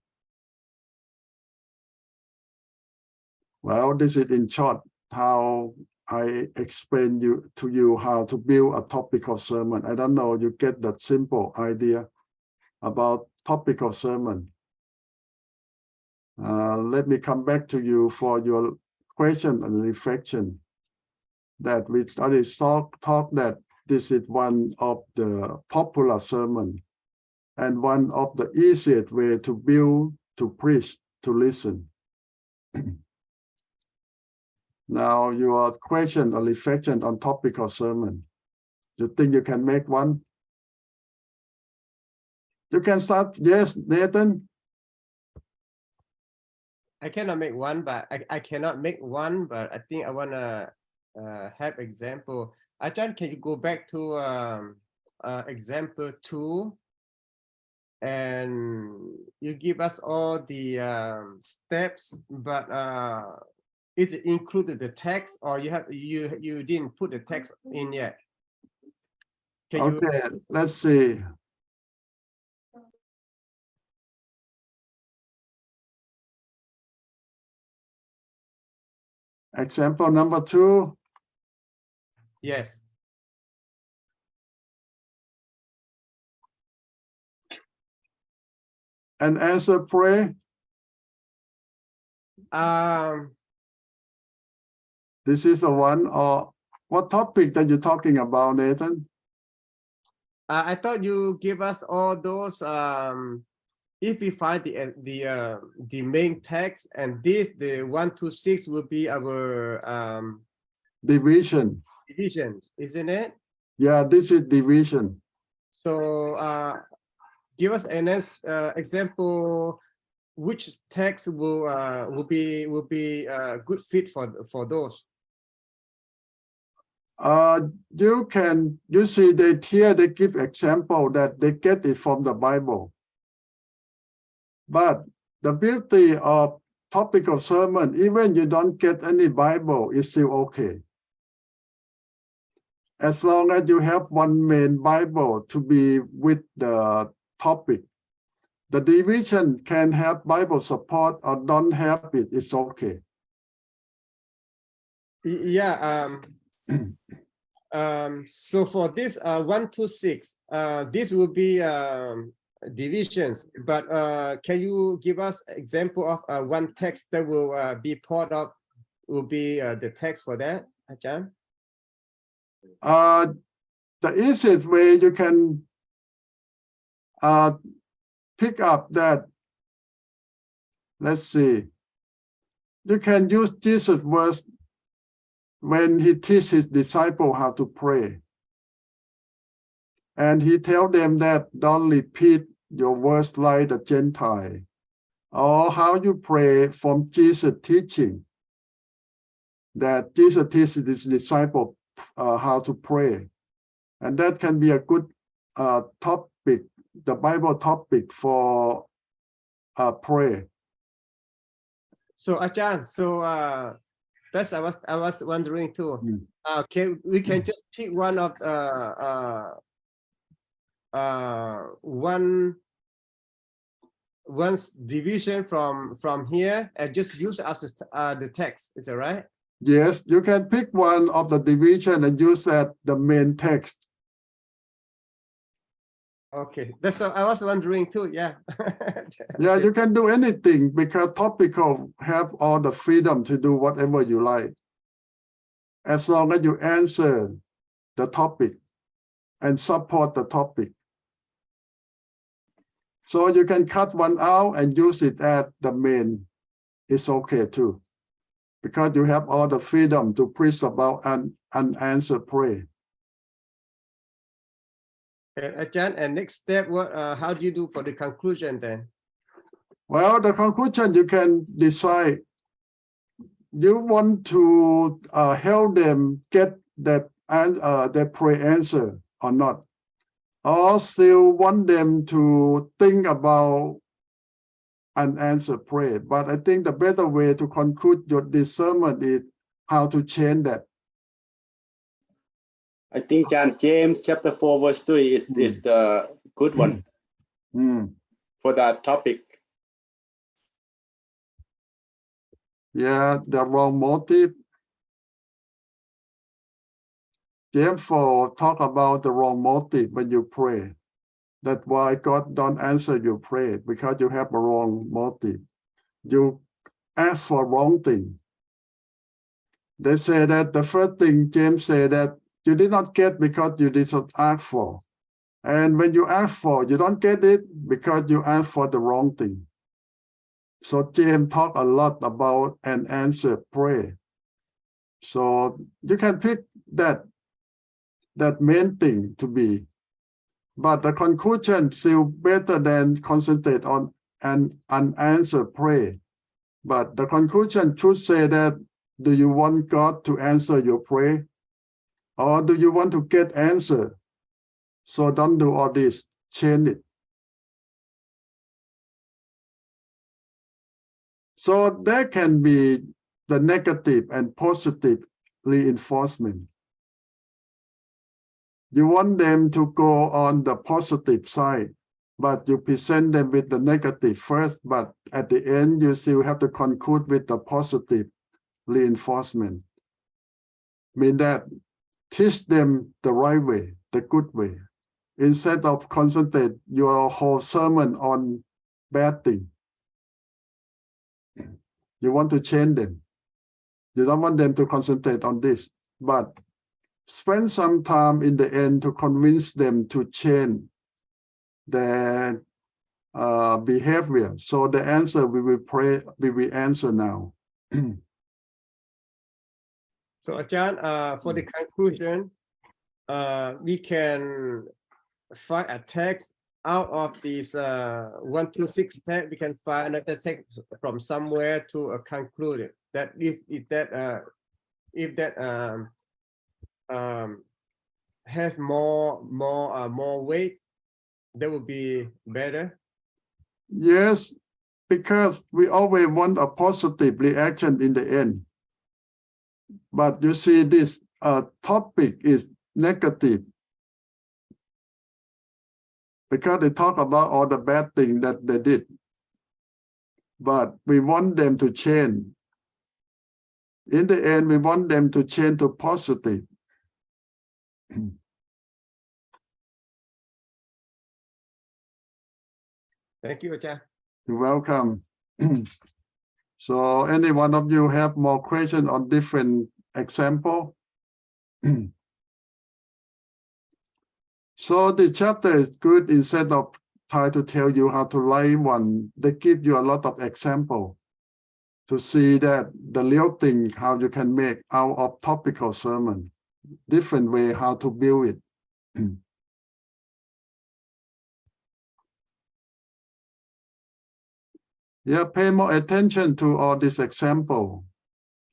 Well, this is in short how I explain to you how to build a topical sermon. I don't know you get that simple idea about topical sermon. Let me come back to you for your question and reflection. That we already talk that this is one of the popular sermon and one of the easiest way to build, to preach, to listen. Now your question or reflection on topical sermon. You think you can make one? You can start. Yes, Nathan. I cannot make one, but I cannot make one, but I think I wanna have example. Ajahn, can you go back to example 2? And you give us all the steps, but is it included the text, or you didn't put the text in yet? Can you? Okay, let's see. Example number 2. Yes. And answer prayer. This is the one, or what topic that you're talking about, Nathan? I thought you give us all those. If we find the main text, and this the 1 to 6 will be our Division. divisions, isn't it? Yeah, this is division. So give us an example. Which text will be a good fit for those? You see that here they give example that they get it from the Bible. But the beauty of topical sermon, even you don't get any Bible, is still okay. As long as you have one main Bible to be with the topic. The division can have Bible support or don't have it, it's okay. Yeah. So for this 1 to 6, this will be divisions, but can you give us example of one text that will be part of, will be the text for that, Ajahn? The easiest way you can pick up that, let's see, you can use Jesus' words when he teaches his disciples how to pray. And he tells them that don't repeat your words like the Gentile, or how you pray from Jesus' teaching, that Jesus teaches his disciples how to pray. And that can be a good topic, the Bible topic for prayer. So Ajahn, that's I was wondering too. We can just pick one of one's division from here and just use as the text. Is that right? Yes, you can pick one of the division and use that the main text. Okay, that's what I was wondering too. Yeah. Yeah, you can do anything because topical have all the freedom to do whatever you like, as long as you answer the topic and support the topic. So you can cut one out and use it as the main. It's okay too, because you have all the freedom to preach about an unanswered prayer. Ajahn, and next step, what? How do you do for the conclusion then? Well, the conclusion you can decide. You want to help them get that their prayer answer or not, or still want them to think about unanswered prayer. But I think the better way to conclude this sermon is how to change that. I think John James chapter 4 verse 3 is the good one for that topic. Yeah, the wrong motive. James 4 talk about the wrong motive when you pray. That's why God don't answer your prayer, because you have a wrong motive. You ask for wrong thing. They say that the first thing James said that you did not get because you did not ask for. And when you ask for, you don't get it because you ask for the wrong thing. So James talk a lot about an answered prayer. So you can pick that main thing to be. But the conclusion still better than concentrate on an unanswered prayer. But the conclusion should say that, do you want God to answer your prayer? Or do you want to get answer? So don't do all this, change it. So there can be the negative and positive reinforcement. You want them to go on the positive side, but you present them with the negative first, but at the end, you still have to conclude with the positive reinforcement. Mean that teach them the right way, the good way, instead of concentrate your whole sermon on bad thing. You want to change them. You don't want them to concentrate on this, but spend some time in the end to convince them to change their behavior. So the answer we will answer now. So Ajahn, for the conclusion, we can find a text out of this 1 to 6 text. We can find another text from somewhere to conclude it. That if that has more weight, that would be better. Yes, because we always want a positive reaction in the end. But you see, this topic is negative because they talk about all the bad things that they did. But we want them to change. In the end, we want them to change to positive. Thank you, Ajahn. You're welcome. So any one of you have more questions on different example? So the chapter is good. Instead of try to tell you how to write one, they give you a lot of example to see that the real thing, how you can make out of topical sermon, different way how to build it. Yeah, pay more attention to all this example.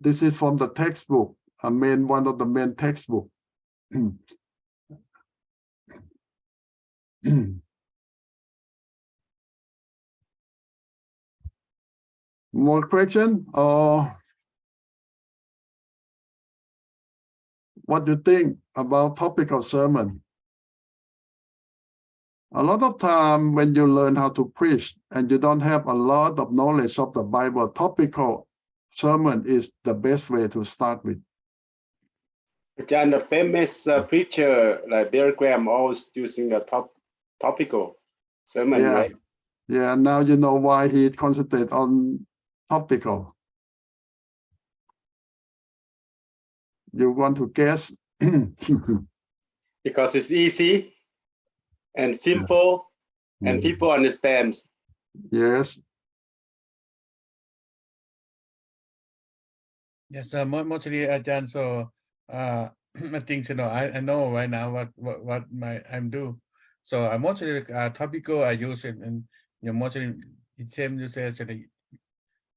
This is from the textbook, one of the main textbook. More question or what do you think about topical sermon? A lot of time when you learn how to preach and you don't have a lot of knowledge of the Bible, topical sermon is the best way to start with. John, the famous preacher like Bill Graham always using the topical sermon, right? Yeah, now you know why he concentrated on topical. You want to guess? Because it's easy and simple and people understand. Yes. Yes, mostly Ajahn. So I think I know right now what I'm do. So I mostly topical I use it, and mostly it same you say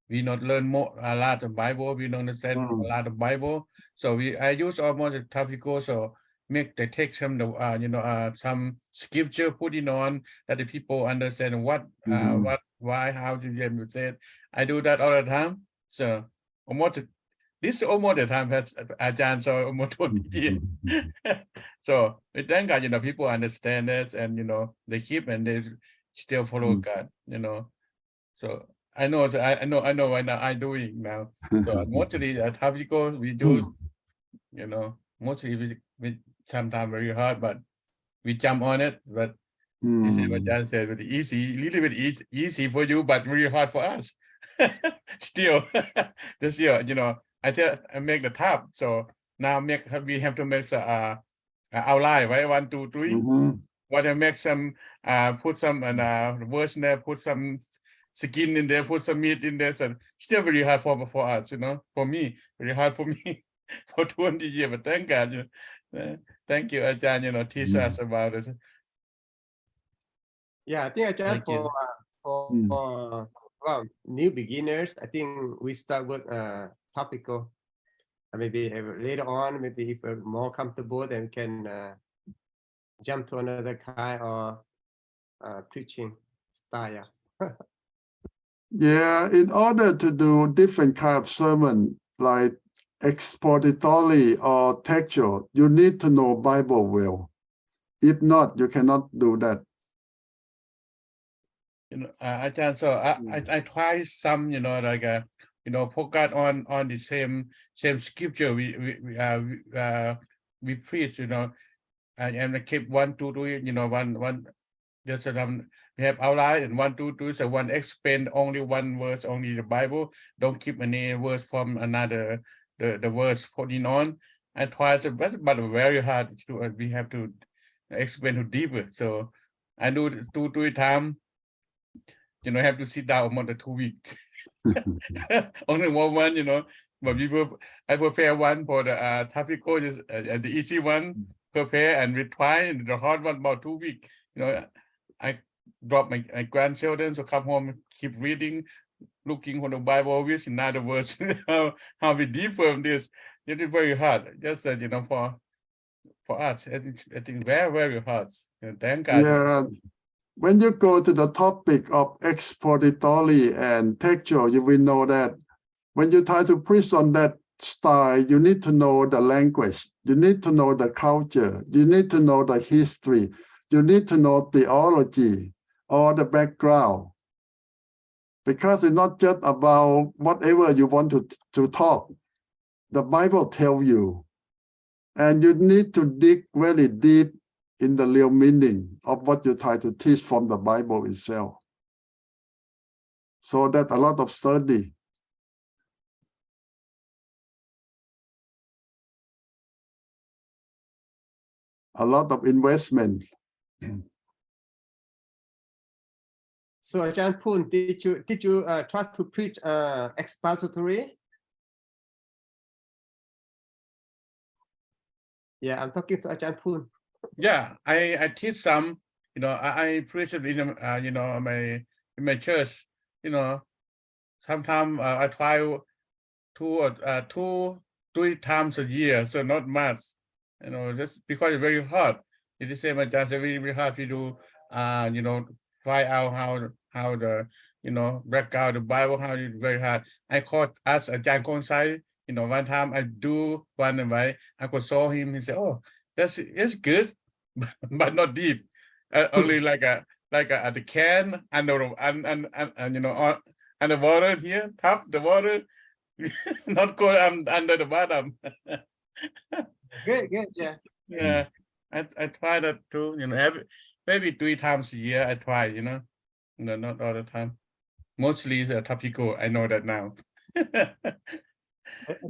we not learn more a lot of Bible, we don't understand a lot of Bible. So I use almost topical. So make the text some some scripture putting on that the people understand what why how to say it. I do that all the time. So almost this is almost the time has Ajahn so almost 20 years. So with thank God, people understand this and they keep and they still follow God, So I know right now I'm doing now. So mostly how we go, we do, mostly we sometimes very hard, but we jump on it. But this is what John said, very easy, little bit easy for you, but very hard for us. Still, this year, I make the top. So now we have to make outline, right? 1, 2, 3. What I make some put some verse in there, put some skin in there, put some meat in there. So still very hard for us, for me, very hard for me for 20 years. But thank God, thank you, Ajahn, teach us about this. Yeah, I think Ajahn, Thank you. for new beginners, I think we start with topical. Maybe later on, maybe if we're more comfortable, then we can jump to another kind of preaching style. Yeah, in order to do different kind of sermon, like expository or textual, you need to know Bible well. If not, you cannot do that. Ajahn, so I try some, focus on the same scripture we preach, and I keep 1, 2, 3, one just we have outline and 1, 2, 3, so one explain only one verse, only the Bible. Don't keep any verse from another the verse putting on. I try to, but very hard to we have to explain to deeper. So I do 2, 3 times. Have to sit down more than 2 weeks. Only one, but I prepare one for the topical, just the easy one, prepare and retry, and the hard one about 2 weeks. I drop my grandchildren to come home, keep reading, looking for the Bible with another words, how we differ this. It is very hard. Just for us, I think very, very hard. Thank God. Yeah. When you go to the topic of expository and textual, you will know that when you try to preach on that style, you need to know the language, you need to know the culture, you need to know the history, you need to know theology or the background. Because it's not just about whatever you want to talk. The Bible tells you. And you need to dig very deep in the real meaning of what you try to teach from the Bible itself. So that's a lot of study. A lot of investment. So Ajahn Poon, did you try to preach expository? Yeah, I'm talking to Ajahn Poon. Yeah, I teach some, I preach it in my church, sometimes I try 2, 3 times a year, so not much, just because it's very hard. It's the same as just very, very hard to do, try out how the, break out the Bible, how it's very hard. I called us Ajahn Konsai, one time I do one away, I could saw him, he said, oh, it's good, but not deep. Only like the can and and the water here, top the water, not go under the bottom. Good, yeah. Yeah, I try that too. Maybe 3 times a year I try. Not all the time. Mostly it's topical. I know that now.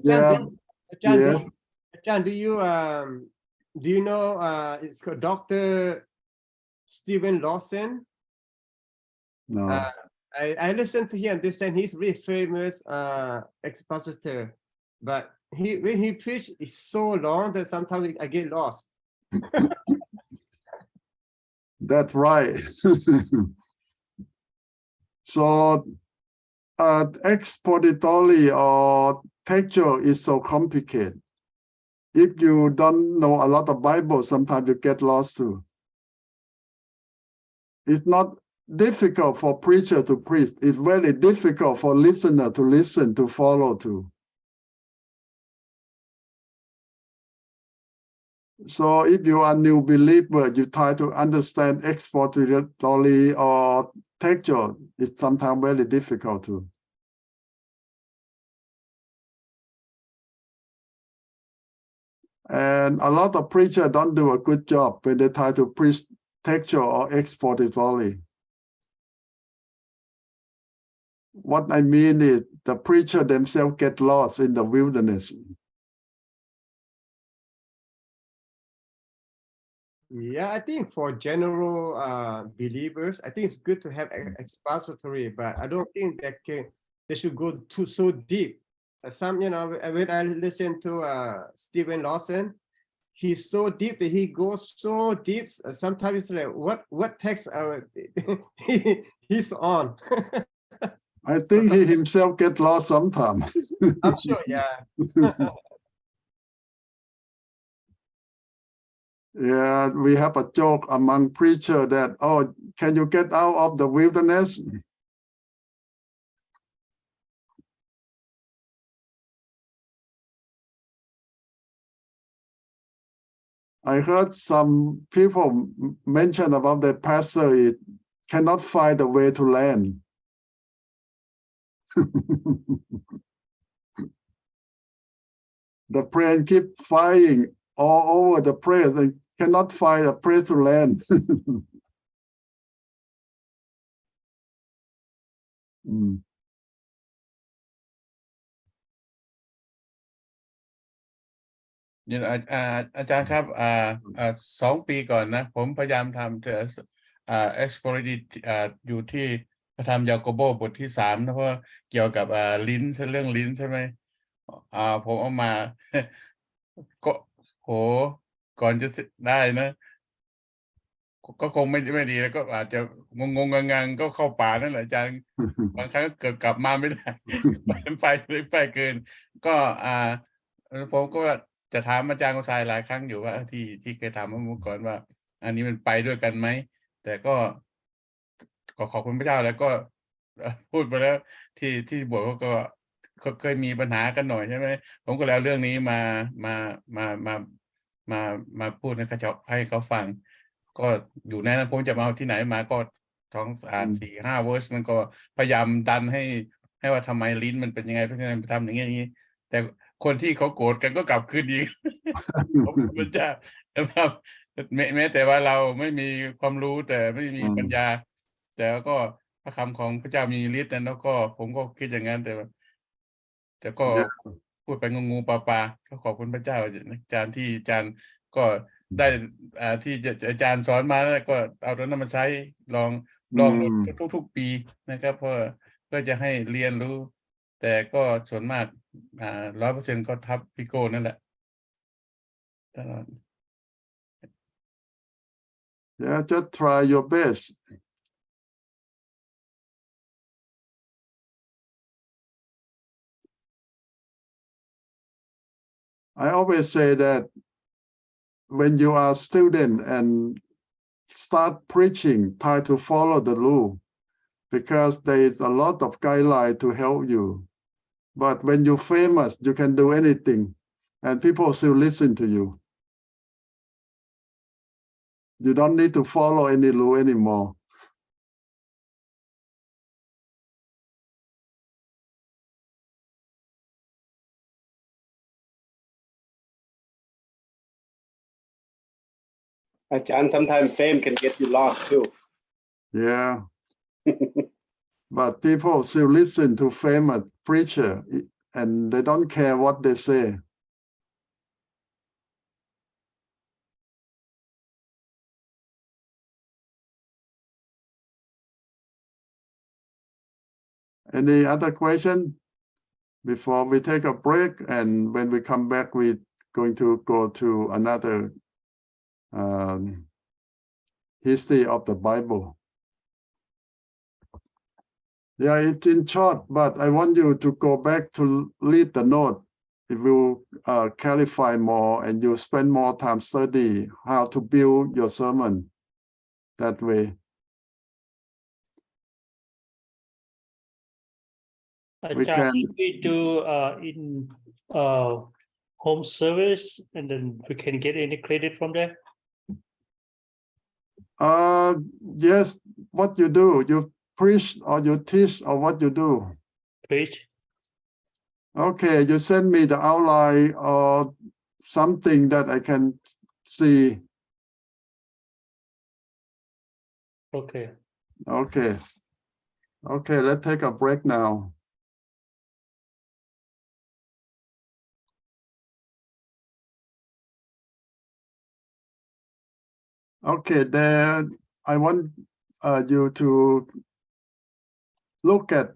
Yeah. Ajahn, do you know it's called Dr. Stephen Lawson? No. I listened to him. They said he's really famous expositor, but when he preached, it's so long that sometimes I get lost. That's right. So expository or textual is so complicated. if you don't know a lot of Bible, sometimes you get lost too. It's not difficult for preacher to preach. It's very difficult for listener to listen, to follow too. So if you are new believer, you try to understand expository or textual, it's sometimes very difficult too. And a lot of preachers don't do a good job when they try to preach textual or expository. What I mean is the preacher themselves get lost in the wilderness. Yeah, I think for general believers, I think it's good to have expository, but I don't think they should go so deep. Some, when I listen to Stephen Lawson, he's so deep that he goes so deep. Sometimes it's like, what text he's on? I think he himself get lost sometimes. I'm sure, yeah. Yeah, we have a joke among preachers that, oh, can you get out of the wilderness? I heard some people mention about that pastor, it cannot find a way to land. The plane keep flying all over the place and cannot find a place to land. Mm. เนี่ยอาจารย์ครับ2 ปีก่อนนะผมพยายามทำexploratory อยู่ที่พระธรรมยากอโบบทที่3นะเพราะเกี่ยวกับลิ้นเรื่องลิ้นใช่ไหมผมเอามา ก็โหก่อนจะได้นะก็คงไม่ดีแล้วก็อาจจะงงงังก็เข้าป่านั่นแหละอาจารย์ บางครั้งเกิดกลับมาไม่ได้ ไปเกินก็ผมก็จะถามอาจารย์กชายหลายครั้งอยู่ว่าที่เคยถามเมื่อก่อนว่า อันนี้มันไปด้วยกันไหมแต่ก็ขอบคุณพระเจ้าแล้วก็พูดไปแล้วที่บวชก็เคยมีปัญหากันหน่อยใช่ไหมผมก็แล้วเรื่องนี้มาพูดให้เขาฟังก็อยู่ในนั้นผมจะมาเอาที่ไหนมาก็4-5 เวอร์สมันก็พยายามดันให้ว่าทำไมลิ้นมันเป็นยังไงเพราะฉะนั้นทำอย่างนี้แต่คนที่เขาโกรธกันก็กลับคืนอีก ผมพระเจ้านะครับแม้แต่ว่าเราไม่มีความรู้แต่ไม่มีปัญญาแต่ก็พระคำของพระเจ้ามีฤทธิ์แล้วก็ผมก็คิดอย่างนั้นแต่ก็พูดไปงูปลาก็ขอบคุณพระเจ้าอาจารย์ที่อาจารย์ก็ได้ที่อาจารย์สอนมาแล้วก็เอาตรงนั้นมาใช้ลองทุกปีนะครับเพื่อจะให้เรียนรู้แต่ก็ส่วนมาก100%ก็ทับพี่โก้นั่นแหละ Yeah, just try your best. I always say that when you are a student and start preaching, try to follow the rule because there is a lot of guidelines to help you. But when you're famous, you can do anything and people still listen to you. You don't need to follow any rule anymore. And sometimes fame can get you lost too. Yeah. But people still listen to famous preacher and they don't care what they say. Any other question before we take a break? And when we come back, we're going to go to another history of the Bible. Yeah, it's in short, but I want you to go back to read the note it will clarify more, and you spend more time study how to build your sermon that way. We Ajahn, can- if we do in home service, and then we can get any credit from there. Yes, what you do, you preach or you teach or what you do. Preach. Okay, you send me the outline or something that I can see. Okay. Okay. Okay, let's take a break now. Okay, then I want you to look at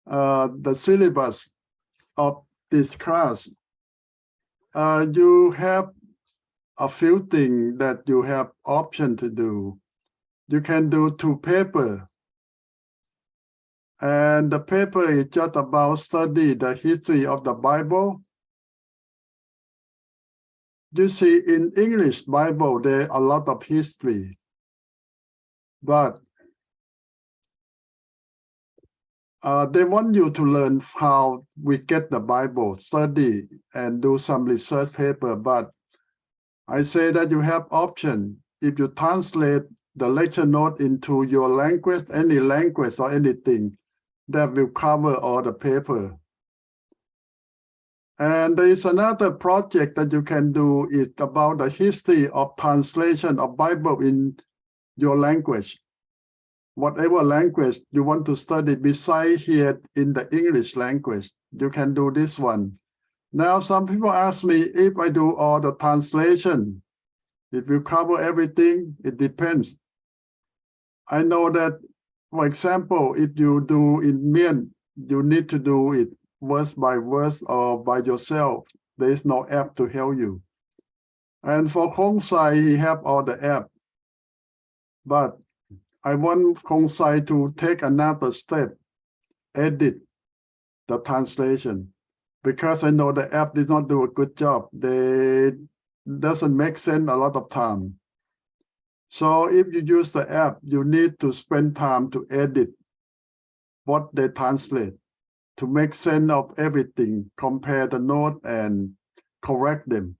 the syllabus of this class. You have a few things that you have option to do. You can do 2 papers. And the paper is just about study the history of the Bible. You see, in English Bible, there are a lot of history. But they want you to learn how we get the Bible, study, and do some research paper. But I say that you have option. If you translate the lecture note into your language, any language or anything, that will cover all the paper. And there is another project that you can do. It's about the history of translation of Bible in your language. Whatever language you want to study beside here in the English language, you can do this one. Now, some people ask me if I do all the translation, if you cover everything, it depends. I know that, for example, if you do in Mien, you need to do it verse by verse or by yourself. There is no app to help you. And for Kong Sai, he have all the app. But I want Kong Sai to take another step, edit the translation, because I know the app did not do a good job. They doesn't make sense a lot of time. So if you use the app, you need to spend time to edit what they translate, to make sense of everything, compare the note and correct them.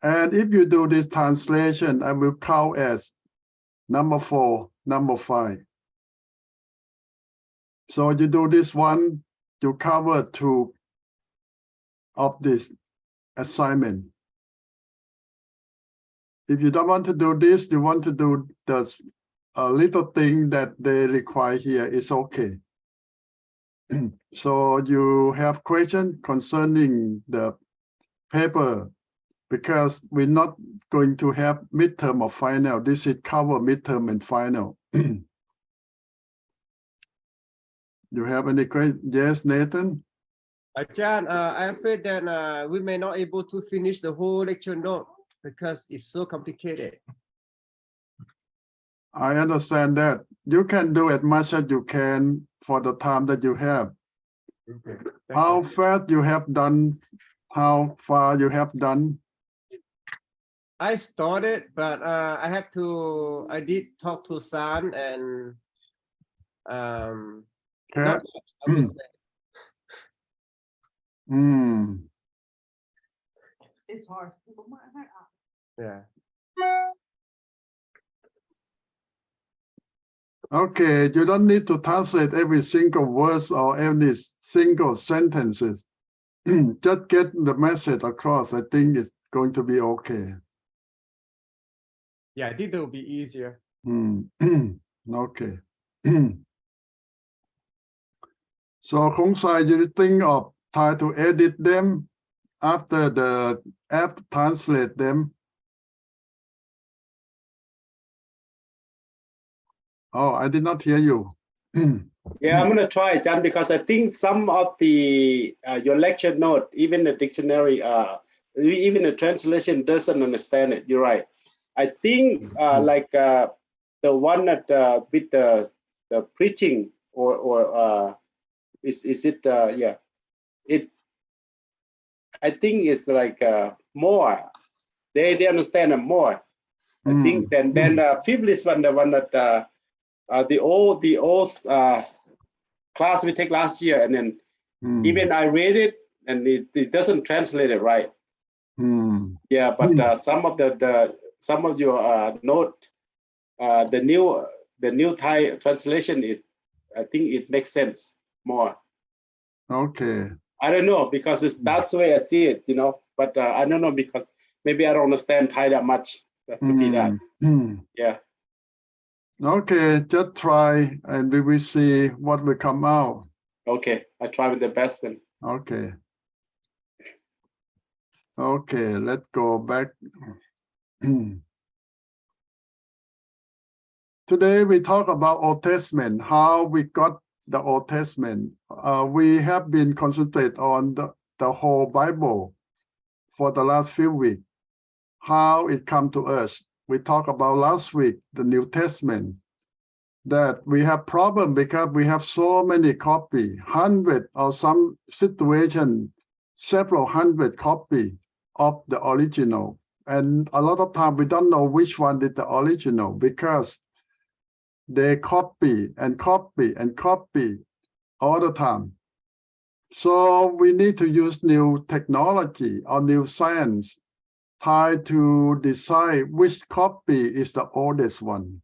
And if you do this translation, I will count as number 4, number 5. So you do this one, you cover 2 of this assignment. If you don't want to do this, you want to do the little thing that they require here, is okay. So you have question concerning the paper, because we're not going to have midterm or final. This is cover midterm and final. You have any question? Yes, Nathan? Ajahn, I'm afraid that we may not able to finish the whole lecture note because it's so complicated. I understand that. You can do as much as you can for the time that you have. Okay. How fast you have done, how far you have done? I started, but I did talk to San and Kat? not much, I would say. It's hard. Yeah. Okay, you don't need to translate every single word or every single sentences. Just get the message across. I think it's going to be okay. Yeah, I think that would be easier. Okay. So Kong Sai, you think of try to edit them after the app translate them? Oh, I did not hear you. Yeah, I'm gonna try, John, because I think some of the your lecture note, even the dictionary, even the translation doesn't understand it. You're right. I think like the one that with the preaching or Is it yeah, it I think it's like more they understand more. I think then fifth is one the one that the old class we take last year, and then even I read it and it doesn't translate it right. Yeah, but some of some of your note, the new Thai translation, I think it makes sense more. Okay. I don't know because that's the way I see it, but I don't know because maybe I don't understand Thai that much to be that. Yeah. Okay, just try and we will see what will come out. Okay, I try with the best then. Okay. Okay, let's go back. Today we talk about Old Testament, how we got the Old Testament. We have been concentrated on the whole Bible for the last few weeks, how it come to us. We talked about last week, the New Testament, that we have problem because we have so many copy, 100 or some situation, several hundred copy of the original. And a lot of time we don't know which one is the original because they copy and copy and copy all the time. So we need to use new technology or new science, try to decide which copy is the oldest one.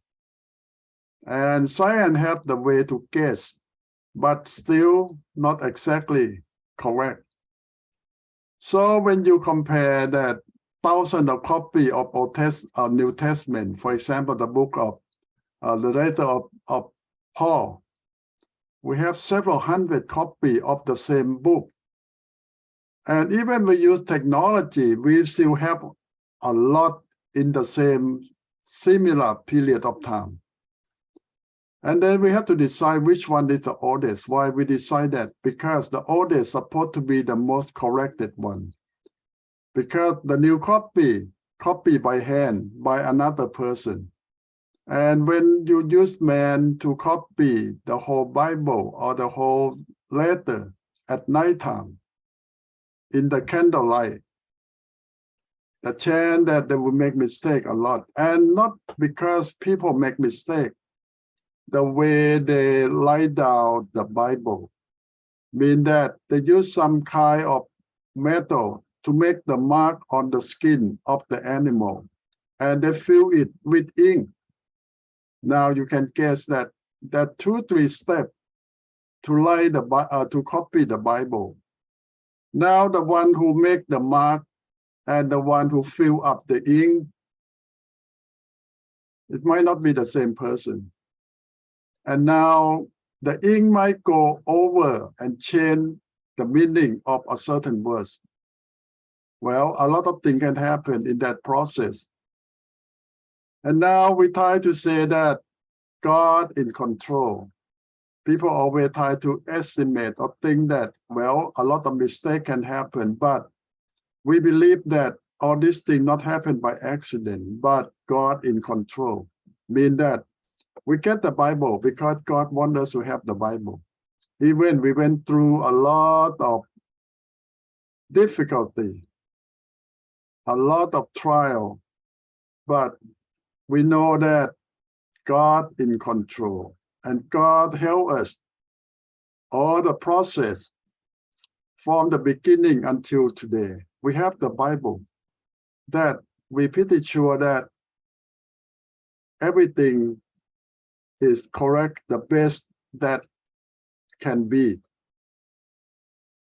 And science have the way to guess, but still not exactly correct. So when you compare that thousands of copy of New Testament, for example, the book of the letter of Paul, we have several hundred copies of the same book. And even we use technology, we still have a lot in the same similar period of time. And then we have to decide which one is the oldest. Why we decide that? Because the oldest is supposed to be the most corrected one. Because the new copy by hand by another person. And when you use man to copy the whole Bible or the whole letter at nighttime in the candlelight, the chance that they will make mistake a lot. And not because people make mistake, the way they write down the Bible, mean that they use some kind of metal to make the mark on the skin of the animal, and they fill it with ink. Now you can guess that 2-3 steps to write to copy the Bible. Now the one who make the mark and the one who fill up the ink, it might not be the same person. And now the ink might go over and change the meaning of a certain verse. Well, a lot of things can happen in that process. And now we try to say that God in control. People always try to estimate or think that, well, a lot of mistakes can happen, but we believe that all these things not happen by accident, but God in control. Mean that we get the Bible because God wants us to have the Bible. Even we went through a lot of difficulty, a lot of trial, but we know that God in control and God help us all the process from the beginning until today. We have the Bible that we pretty sure that everything is correct, the best that can be.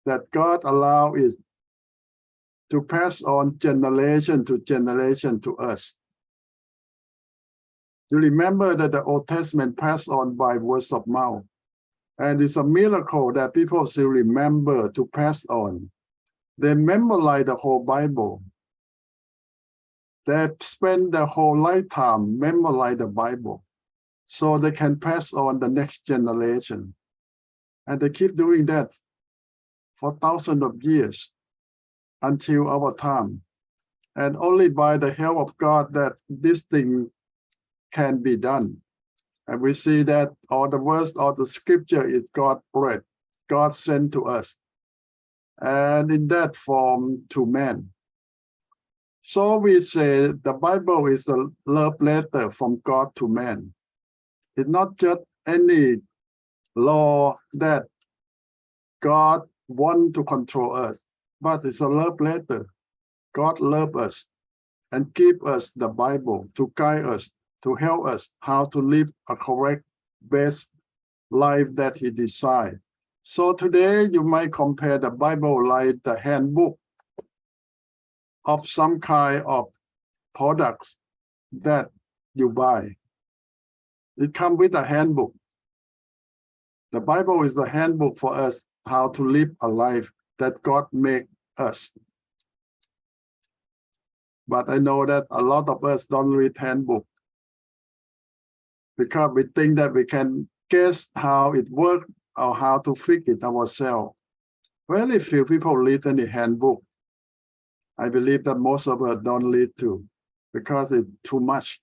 That God allow it to pass on generation to generation to us. You remember that the Old Testament passed on by words of mouth. And it's a miracle that people still remember to pass on. They memorize the whole Bible. They spend their whole lifetime memorize the Bible so they can pass on the next generation. And they keep doing that for thousands of years until our time. And only by the help of God that this thing can be done. And we see that all the words of the scripture is God breathed. God sent to us, and in that form to man. So we say the Bible is the love letter from God to man. It's not just any law that God wants to control us, but it's a love letter. God loves us and give us the Bible to guide us, to help us how to live a correct, best life that He designed. So today you might compare the Bible like the handbook of some kind of products that you buy. It comes with a handbook. The Bible is a handbook for us how to live a life that God made us. But I know that a lot of us don't read handbook because we think that we can guess how it works or how to fix it ourselves. Very few people read any handbook. I believe that most of us don't read too because it's too much.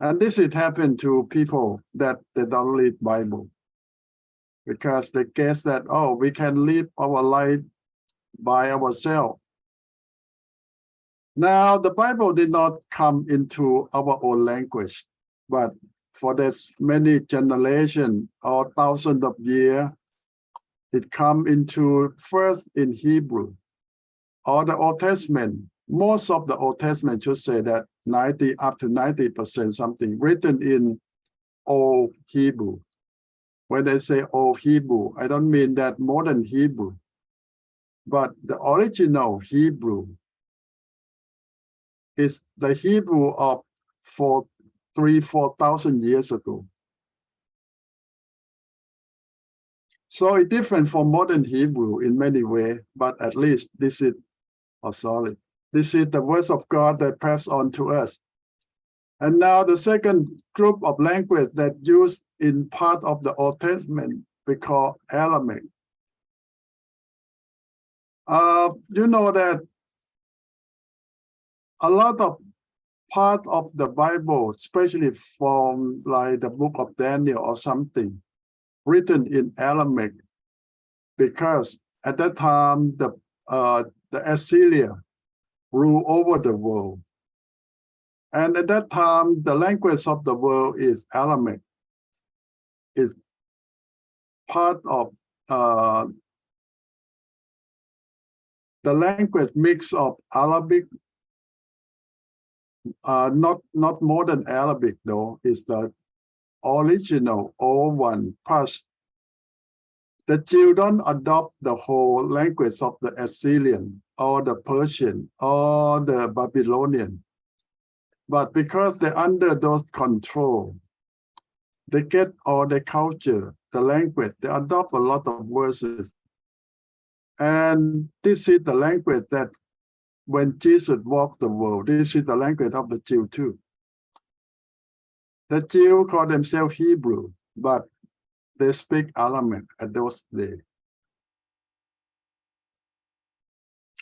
And this has happened to people that they don't read Bible because they guess that, oh, we can live our life by ourselves. Now, the Bible did not come into our own language, but for this many generations or thousands of years, it come into first in Hebrew or the Old Testament. Most of the Old Testament should say that 90 up to 90% something written in Old Hebrew. When I say Old Hebrew, I don't mean that modern Hebrew, but the original Hebrew is the Hebrew of 4,000 years ago. So it's different from modern Hebrew in many ways, but at least this is solid. This is the words of God that pass on to us. And now the second group of language that used in part of the Old Testament, we call Aramaic. You know that a lot of part of the Bible, especially from like the book of Daniel or something, written in Aramaic, because at that time the Assyria ruled over the world. And at that time, the language of the world is Aramaic. It's part of the language mix of Arabic, not modern Arabic though, is the original old one. Plus, the Jews don't adopt the whole language of the Assyrian or the Persian or the Babylonian. But because they're under those control, they get all the culture, the language, they adopt a lot of words. And this is the language that when Jesus walked the world, this is the language of the Jew too. The Jews call themselves Hebrew, but they speak Aramaic at those days.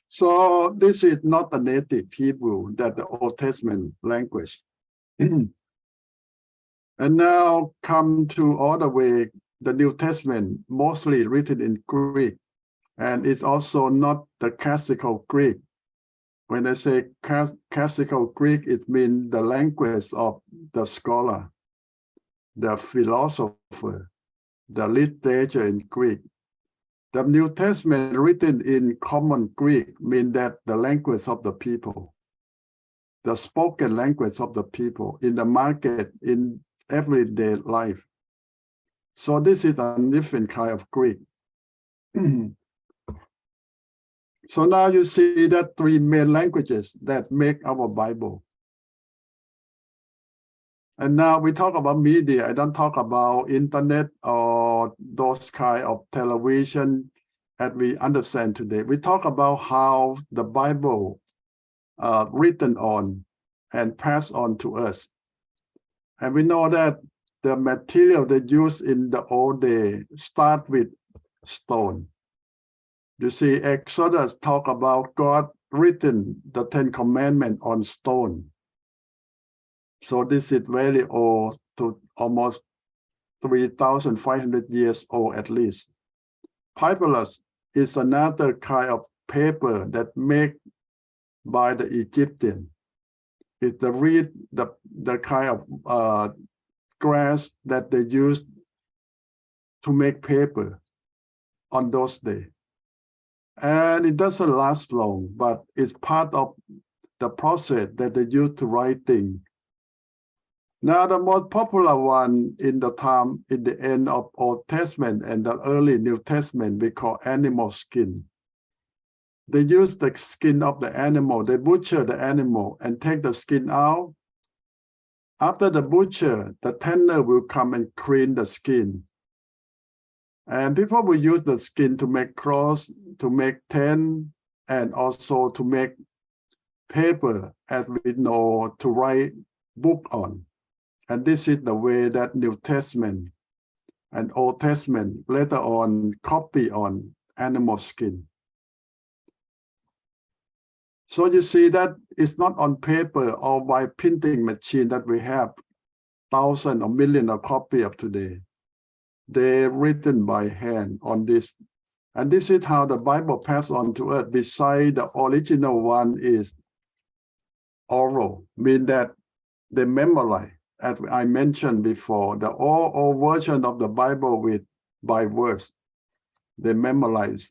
So this is not a native Hebrew, that the Old Testament language. And now come to all the way, the New Testament, mostly written in Greek. And it's also not the classical Greek. When I say classical Greek, it means the language of the scholar, the philosopher, the literature in Greek. The New Testament written in common Greek means that the language of the people, the spoken language of the people in the market, in everyday life. So this is a different kind of Greek. So now you see that three main languages that make our Bible. And now we talk about media. I don't talk about internet or those kind of television that we understand today. We talk about how the Bible written on and passed on to us. And we know that the material they used in the old day start with stone. You see, Exodus talk about God written the 10 Commandments on stone. So this is very old, to almost 3,500 years old at least. Papyrus is another kind of paper that made by the Egyptian. It's the reed, the kind of grass that they used to make paper on those days. And it doesn't last long, but it's part of the process that they use to write things. Now, the most popular one in the time, in the end of Old Testament and the early New Testament, we call animal skin. They use the skin of the animal, they butcher the animal and take the skin out. After the butcher, the tanner will come and clean the skin. And people will use the skin to make clothes, to make tent, and also to make paper, as we know, to write book on. And this is the way that New Testament and Old Testament later on copy on animal skin. So you see that it's not on paper or by printing machine that we have thousands or millions of copies of today. They're written by hand on this. And this is how the Bible passed on to us. Beside the original one is oral, mean that they memorize. As I mentioned before, the old version of the Bible by verse, they memorize.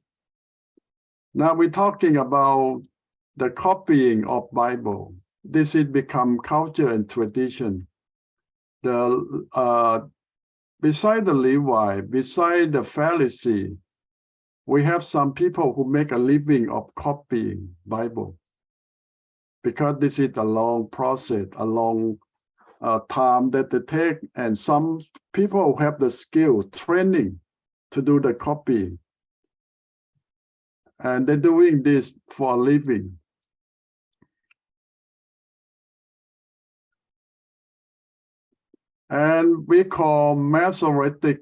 Now we're talking about the copying of Bible. This has become culture and tradition. Beside the Levi, beside the Pharisee, we have some people who make a living of copying Bible, because this is a long process, a long time that they take, and some people have the skill, training to do the copying. And they're doing this for a living. And we call Masoretic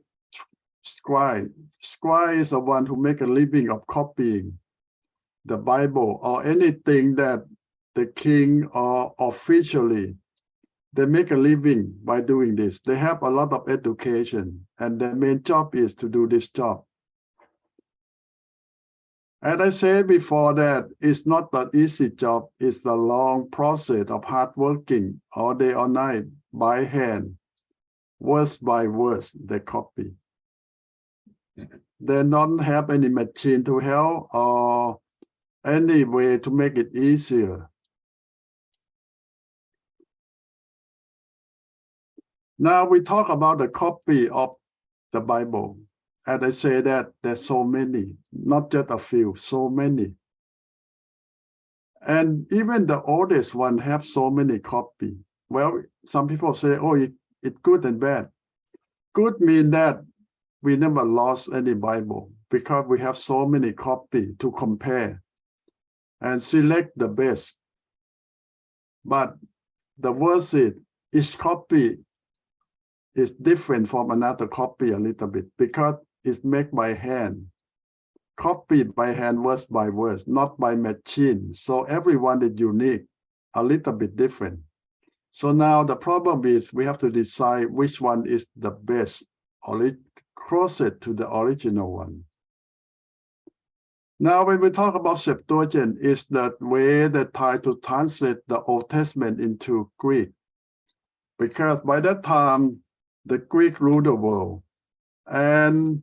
scribe. Scribe is the one who make a living of copying the Bible or anything that the king or officially, they make a living by doing this. They have a lot of education and their main job is to do this job. As I said before, that it's not an easy job. It's a long process of hard working all day or night by hand, verse by verse, they copy. They don't have any machine to help or any way to make it easier. Now we talk about the copy of the Bible. As I say that there's so many, not just a few, so many. And even the oldest one have so many copies. Well, some people say, oh, it's good and bad. Good mean that we never lost any Bible because we have so many copies to compare and select the best. But the worst is, each copy is different from another copy a little bit because it's made by hand, copied by hand, verse by verse, not by machine. So everyone is unique, a little bit different. So now the problem is we have to decide which one is the best, or closest to the original one. Now, when we talk about Septuagint, it's the way that try to translate the Old Testament into Greek, because by that time, the Greek ruled the world, and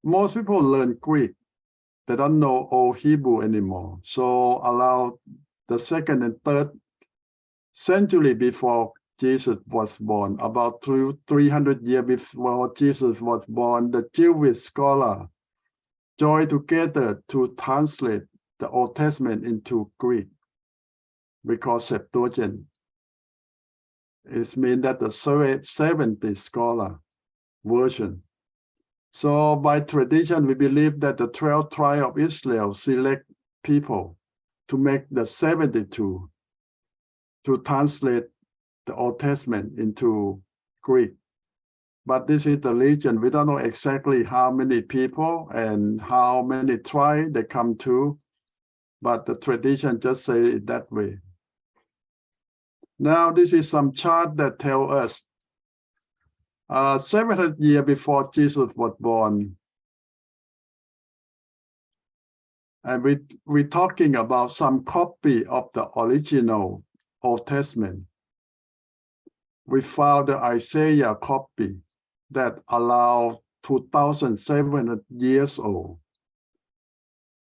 most people learn Greek. They don't know Old Hebrew anymore. So around the second and third century before Jesus was born, about 300 years before Jesus was born, the Jewish scholar joined together to translate the Old Testament into Greek. We call Septuagint. It means that the 70 scholar version. So by tradition, we believe that the 12 tribes of Israel select people to make the 72 to translate the Old Testament into Greek. But this is the legend. We don't know exactly how many people and how many tribes they come to, but the tradition just say it that way. Now, this is some chart that tell us 700 years before Jesus was born, And we're talking about some copy of the original Old Testament. We found the Isaiah copy that allowed 2,700 years old.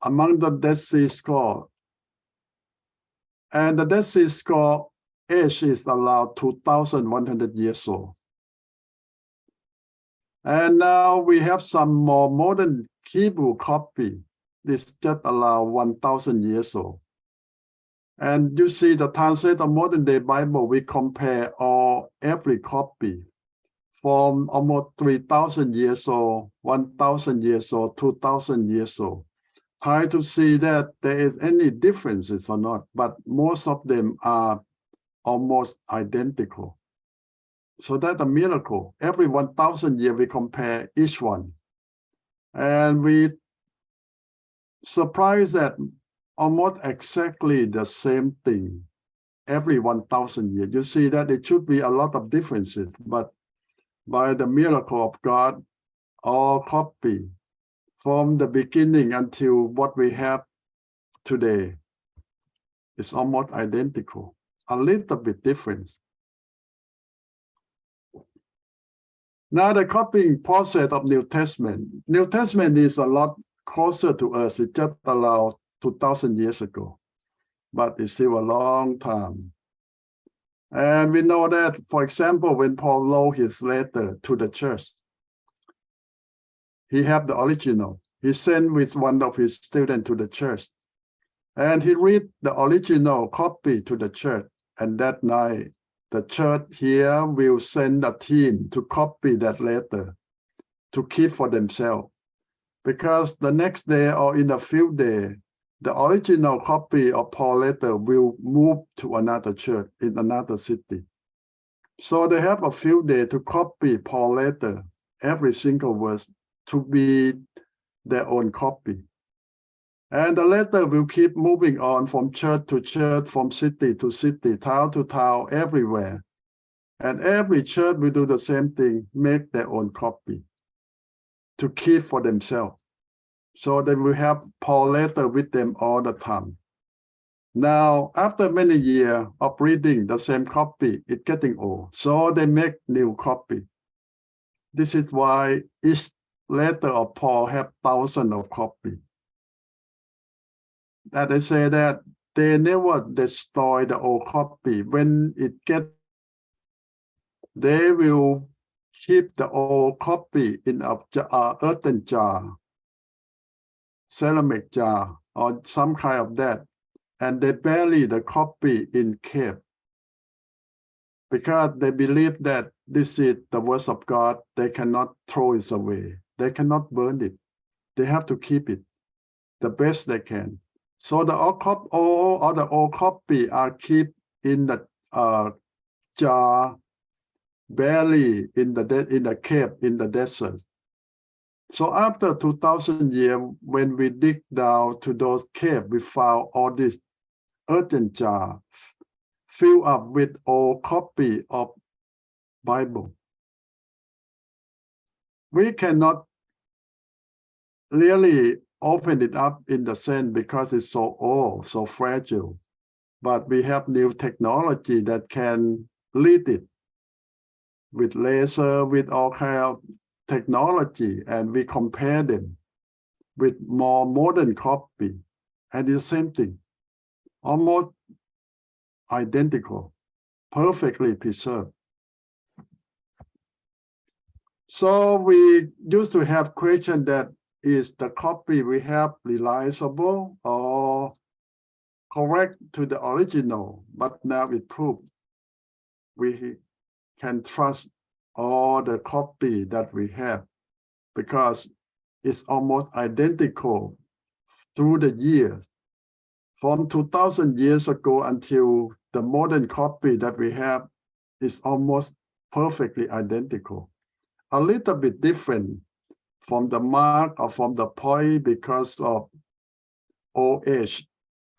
Among the Dead Sea Scroll, and the Dead Sea Scroll age is allowed 2,100 years old. And now we have some more modern Hebrew copy. This just allow 1,000 years old. And you see the translated modern day Bible, we compare every copy from almost 3,000 years old, 1,000 years old, 2,000 years old. Try to see that there is any differences or not, but most of them are almost identical. So that's a miracle. Every 1,000 years we compare each one. And we surprised that almost exactly the same thing every 1,000 years. You see that it should be a lot of differences, but by the miracle of God, all copy from the beginning until what we have today is almost identical, a little bit different. Now the copying process of New Testament. New Testament is a lot closer to us. It just allowed 2,000 years ago, but it's still a long time. And we know that, for example, when Paul wrote his letter to the church, he had the original. He sent with one of his students to the church. And he read the original copy to the church. And that night, the church here will send a team to copy that letter to keep for themselves. Because the next day or in a few days, the original copy of Paul's letter will move to another church in another city. So they have a few days to copy Paul's letter, every single verse, to be their own copy. And the letter will keep moving on from church to church, from city to city, town to town, everywhere. And every church will do the same thing, make their own copy to keep for themselves. So they will have Paul's letter with them all the time. Now, after many years of reading the same copy, it's getting old. So they make new copy. This is why each letter of Paul have thousands of copies. And they say that they never destroy the old copy. When it gets, they will keep the old copy in a earthen jar, ceramic jar, or some kind of that. And they bury the copy in cave because they believe that this is the word of God. They cannot throw it away. They cannot burn it. They have to keep it the best they can. So the old copy are kept in the jar, buried in the cave in the desert. So after 2,000 years, when we dig down to those caves, we found all this earthen jar filled up with old copy of Bible. We cannot really open it up in the sand because it's so old, so fragile. But we have new technology that can read it with laser, with all kind of technology, and we compare them with more modern copy, and it's the same thing, almost identical, perfectly preserved. So we used to have question that is the copy we have reliable or correct to the original, but now it proved we can trust all the copy that we have because it's almost identical through the years. From 2,000 years ago until the modern copy that we have is almost perfectly identical. A little bit different from the mark or from the point because of old age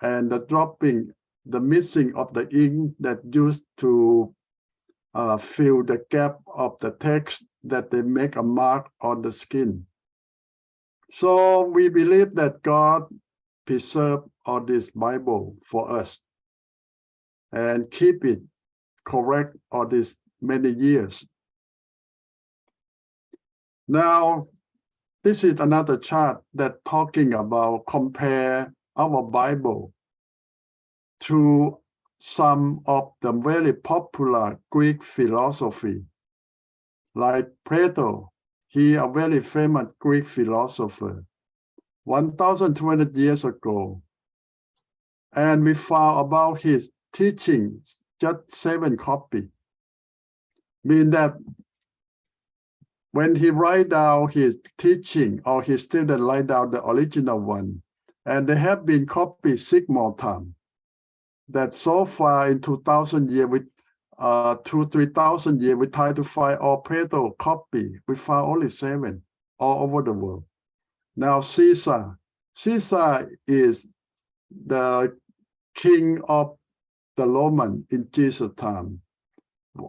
and the dropping, the missing of the ink that used to fill the gap of the text that they make a mark on the skin. So we believe that God preserve all this Bible for us and keep it correct all these many years. Now, this is another chart that talking about compare our Bible to some of the very popular Greek philosophy, like Plato. He a very famous Greek philosopher, 1,200 years ago. And we found about his teachings just 7 copies. Mean that when he write down his teaching or his student write down the original one, and they have been copied 6 more times. That so far in 2,000 years, with 2,000-3,000 years, we try to find all Plato copy. We found only 7 all over the world. Now Caesar is the king of the Roman in Jesus' time.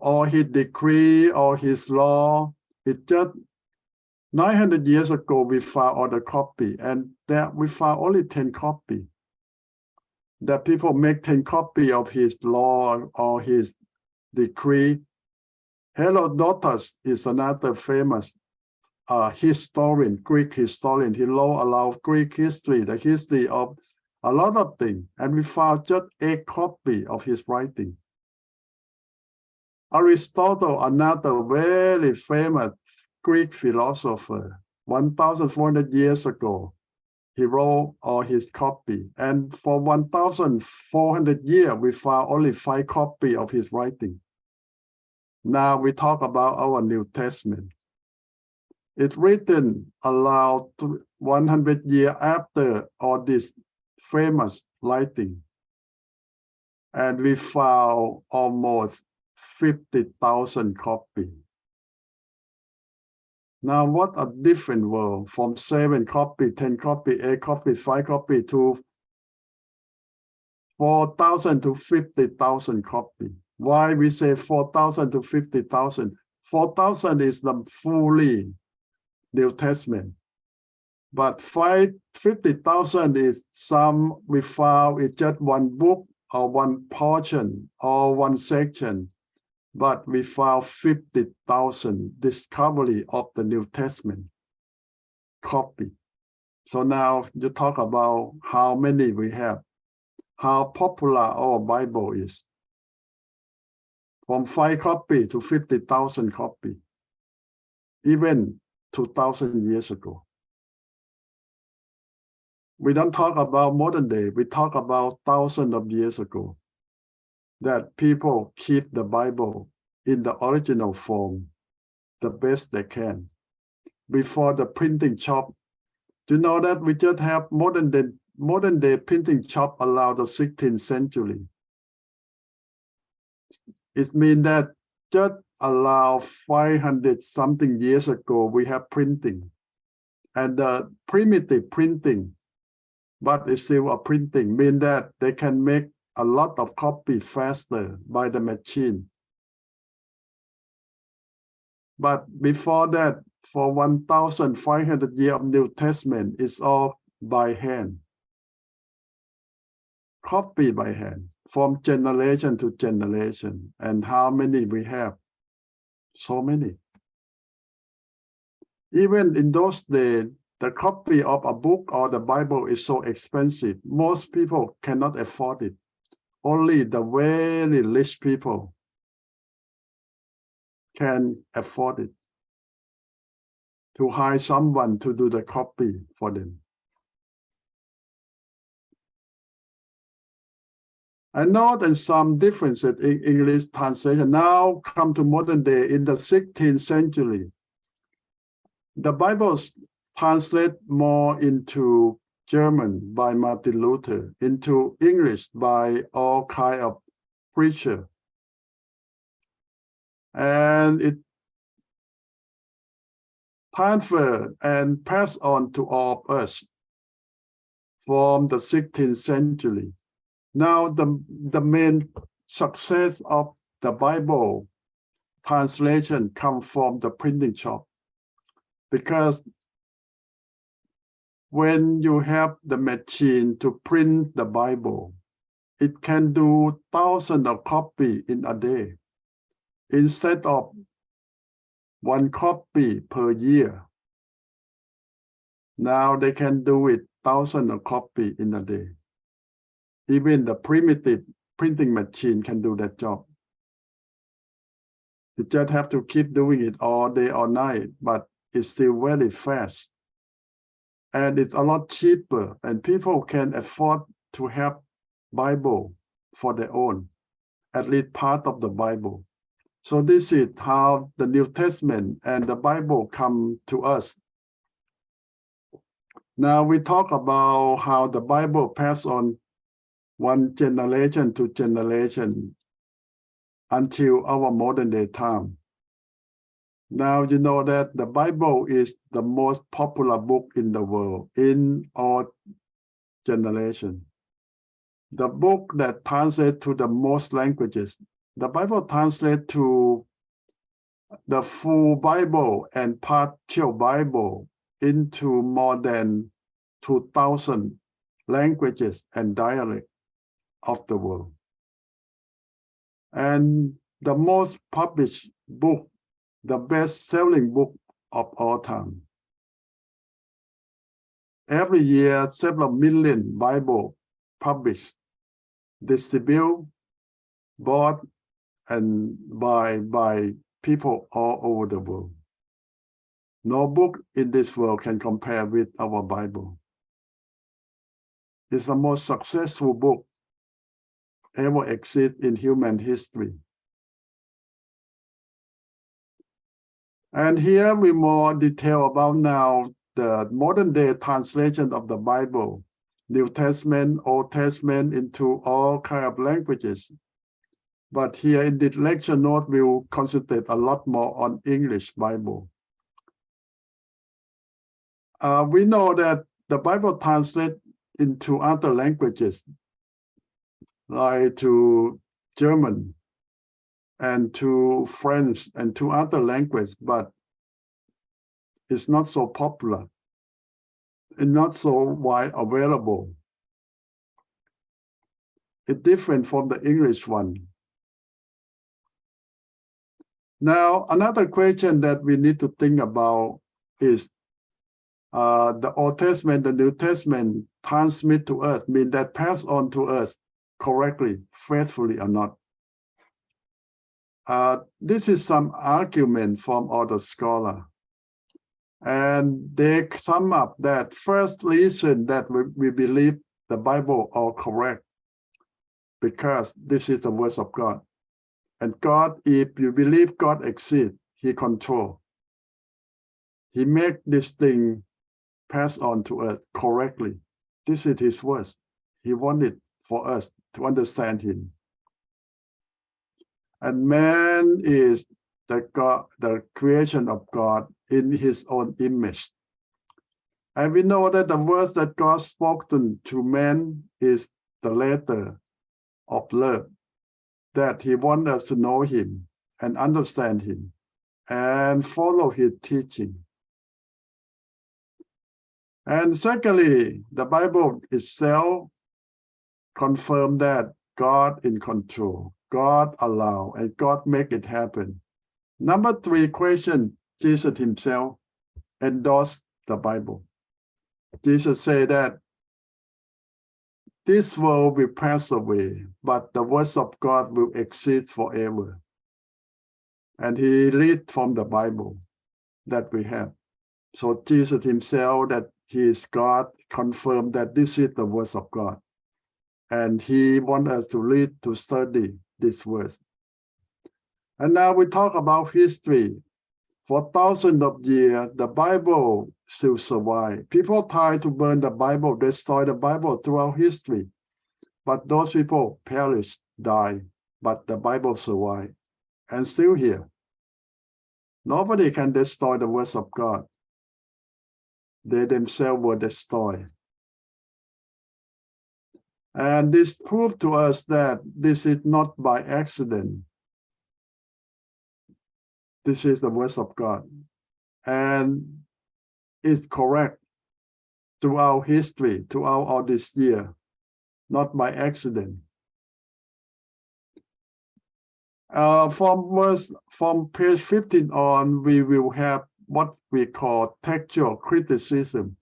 All his decree, all his law, it just 900 years ago we found all the copy, and that we found only 10 copy. That people make 10 copy of his law or his decree. Herodotus is another famous historian, Greek historian. He wrote about Greek history, the history of a lot of things, and we found just 8 copy of his writing. Aristotle, another very famous Greek philosopher, 1,400 years ago, he wrote all his copy, and for 1,400 years, we found only 5 copies of his writing. Now we talk about our New Testament. It's written around 100 years after all this famous writing, and we found almost 50,000 copies. Now, what a different world from 7 copy, 10 copy, 8 copy, 5 copy to 4,000 to 50,000 copy. Why we say 4,000 to 50,000? 4,000 is the fully New Testament. But 50,000 is some we found it's just one book or one portion or one section. But we found 50,000 discovery of the New Testament copy. So now you talk about how many we have, how popular our Bible is. From 5 copy to 50,000 copy, even 2,000 years ago. We don't talk about modern day, we talk about thousands of years ago, that people keep the Bible in the original form the best they can. Before the printing shop, you know that we just have modern day printing shop around the 16th century. It means that just around 500 something years ago, we have printing and primitive printing, but it's still a printing, mean that they can make a lot of copy faster by the machine. But before that, for 1,500 years of New Testament, it's all by hand. Copy by hand, from generation to generation. And how many we have? So many. Even in those days, the copy of a book or the Bible is so expensive. Most people cannot afford it. Only the very rich people can afford it, to hire someone to do the copy for them. I know that some differences in English translation now come to modern day. In the 16th century, the Bible's translate more into German by Martin Luther, into English by all kind of preacher. And it transferred and passed on to all of us from the 16th century. Now the main success of the Bible translation come from the printing shop, because when you have the machine to print the Bible, it can do thousands of copies in a day instead of one copy per year. Now they can do it thousands of copies in a day. Even the primitive printing machine can do that job. You just have to keep doing it all day or night, but it's still very fast. And it's a lot cheaper, and people can afford to have Bible for their own, at least part of the Bible. So this is how the New Testament and the Bible come to us. Now we talk about how the Bible passed on one generation to generation until our modern day time. Now you know that the Bible is the most popular book in the world in all generations. The book that translates to the most languages. The Bible translates to the full Bible and partial Bible into more than 2,000 languages and dialects of the world. And the most published book, the best-selling book of all time. Every year, several million Bible published, distributed, bought, and by people all over the world. No book in this world can compare with our Bible. It's the most successful book ever exist in human history. And here we more detail about now the modern day translation of the Bible, New Testament, Old Testament into all kind of languages. But here in this lecture note, we will concentrate a lot more on English Bible. We know that the Bible translates into other languages, like to German and to French and to other languages, but it's not so popular and not so wide available. It's different from the English one. Now, another question that we need to think about is the Old Testament, the New Testament transmit to us, mean that pass on to us correctly, faithfully or not. This is some argument from other scholars. And they sum up that first reason that we believe the Bible are correct, because this is the words of God. And God, if you believe God exists, He controls. He make this thing pass on to us correctly. This is His words. He wanted for us to understand Him. And man is the God, the creation of God in His own image. And we know that the words that God spoken to man is the letter of love, that He wants us to know Him and understand Him and follow His teaching. And secondly, the Bible itself confirms that God in control, God allow, and God make it happen. Number three question, Jesus Himself endorsed the Bible. Jesus said that this world will pass away, but the words of God will exist forever. And He read from the Bible that we have. So Jesus Himself, that He is God, confirmed that this is the words of God. And He wants us to read, to study these words. And now we talk about history. For thousands of years, the Bible still survives. People try to burn the Bible, destroy the Bible throughout history. But those people perish, die, but the Bible survives and still here. Nobody can destroy the words of God. They themselves were destroyed. And this proved to us that this is not by accident. This is the words of God. And it's correct. throughout history, throughout all this year, not by accident. From page 15 on, we will have what we call textual criticism,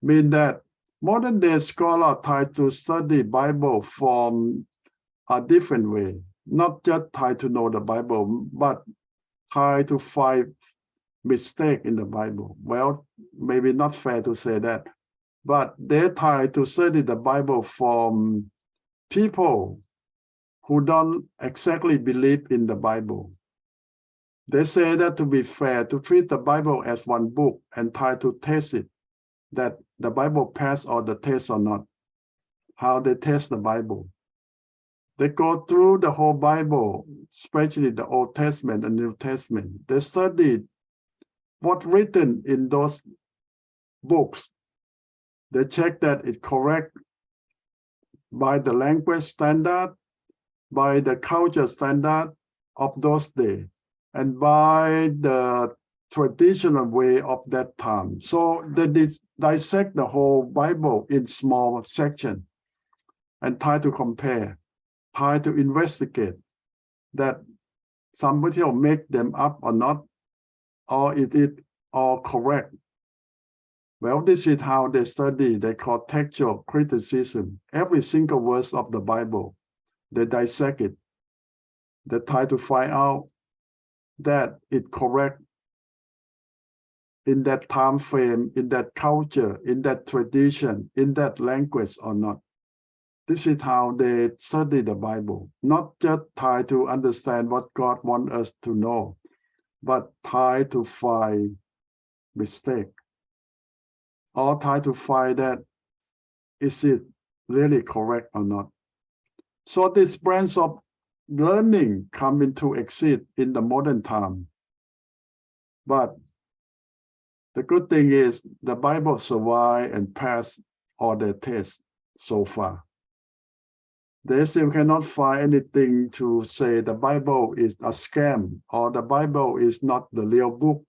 mean that modern day scholars try to study Bible from a different way, not just try to know the Bible, but try to find mistake in the Bible. Well, maybe not fair to say that, but they try to study the Bible from people who don't exactly believe in the Bible. They say that to be fair, to treat the Bible as one book and try to test it, that the Bible pass all the tests or not. How they test the Bible. They go through the whole Bible, especially the Old Testament and New Testament. They study what's written in those books. They check that it's correct by the language standard, by the culture standard of those days, and by the traditional way of that time. So they dissect the whole Bible in small sections and try to compare, try to investigate that somebody will make them up or not, or is it all correct? Well, this is how they study. They call textual criticism. Every single verse of the Bible, they dissect it. They try to find out that it's correct in that time frame, in that culture, in that tradition, in that language or not. This is how they study the Bible, not just try to understand what God wants us to know, but try to find mistake, or try to find that is it really correct or not. So this branch of learning come into exist in the modern time. But the good thing is the Bible survived and passed all the tests so far. They still cannot find anything to say the Bible is a scam or the Bible is not the real book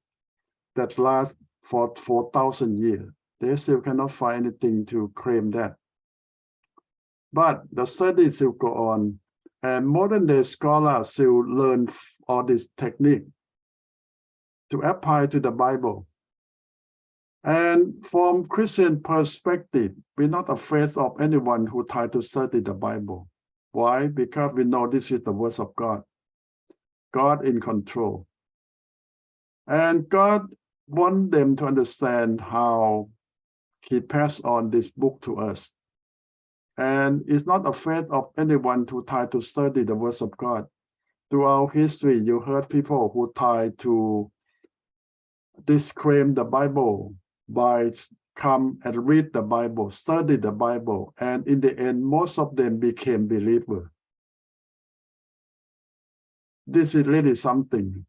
that lasts for 4,000 years. They still cannot find anything to claim that. But the study still go on, and modern day scholars still learn all this technique to apply to the Bible. And from Christian perspective, we're not afraid of anyone who try to study the Bible. Why? Because we know this is the word of God. God in control. And God wants them to understand how He passed on this book to us. And is not afraid of anyone to try to study the words of God. Throughout history, you heard people who try to disclaim the Bible by come and read the Bible, study the Bible, and in the end, most of them became believers. This is really something.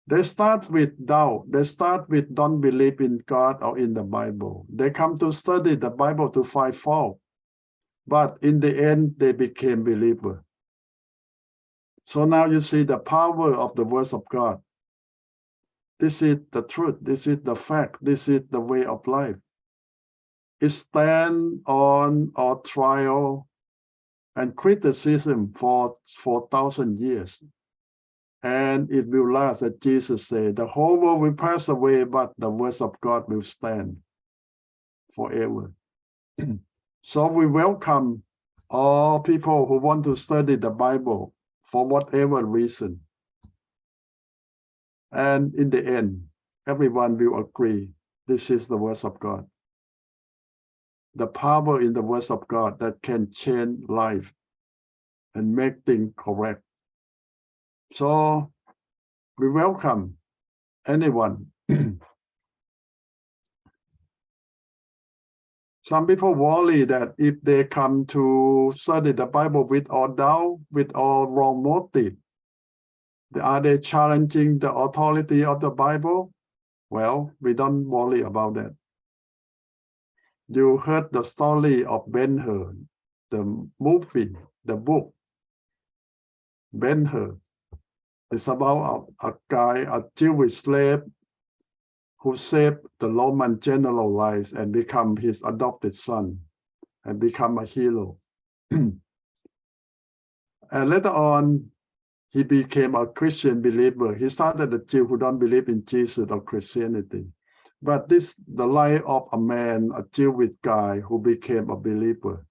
They start with doubt. They start with don't believe in God or in the Bible. They come to study the Bible to find fault. But in the end, they became believers. So now you see the power of the words of God. This is the truth. This is the fact. This is the way of life. It stands on our trial and criticism for 4,000 years. And it will last, as Jesus said, the whole world will pass away, but the words of God will stand forever. So we welcome all people who want to study the Bible for whatever reason. And in the end, everyone will agree this is the words of God. The power in the words of God that can change life and make things correct. So we welcome anyone. Some people worry that if they come to study the Bible with all doubt, with all wrong motive, are they challenging the authority of the Bible? Well, we don't worry about that. You heard the story of Ben-Hur, the movie, the book. Ben-Hur. It's about a guy, a Jewish slave, who saved the Roman general lives and become his adopted son and become a hero. And later on, he became a Christian believer. He started a Jew who don't believe in Jesus or Christianity. But this, the life of a man, a Jewish guy who became a believer.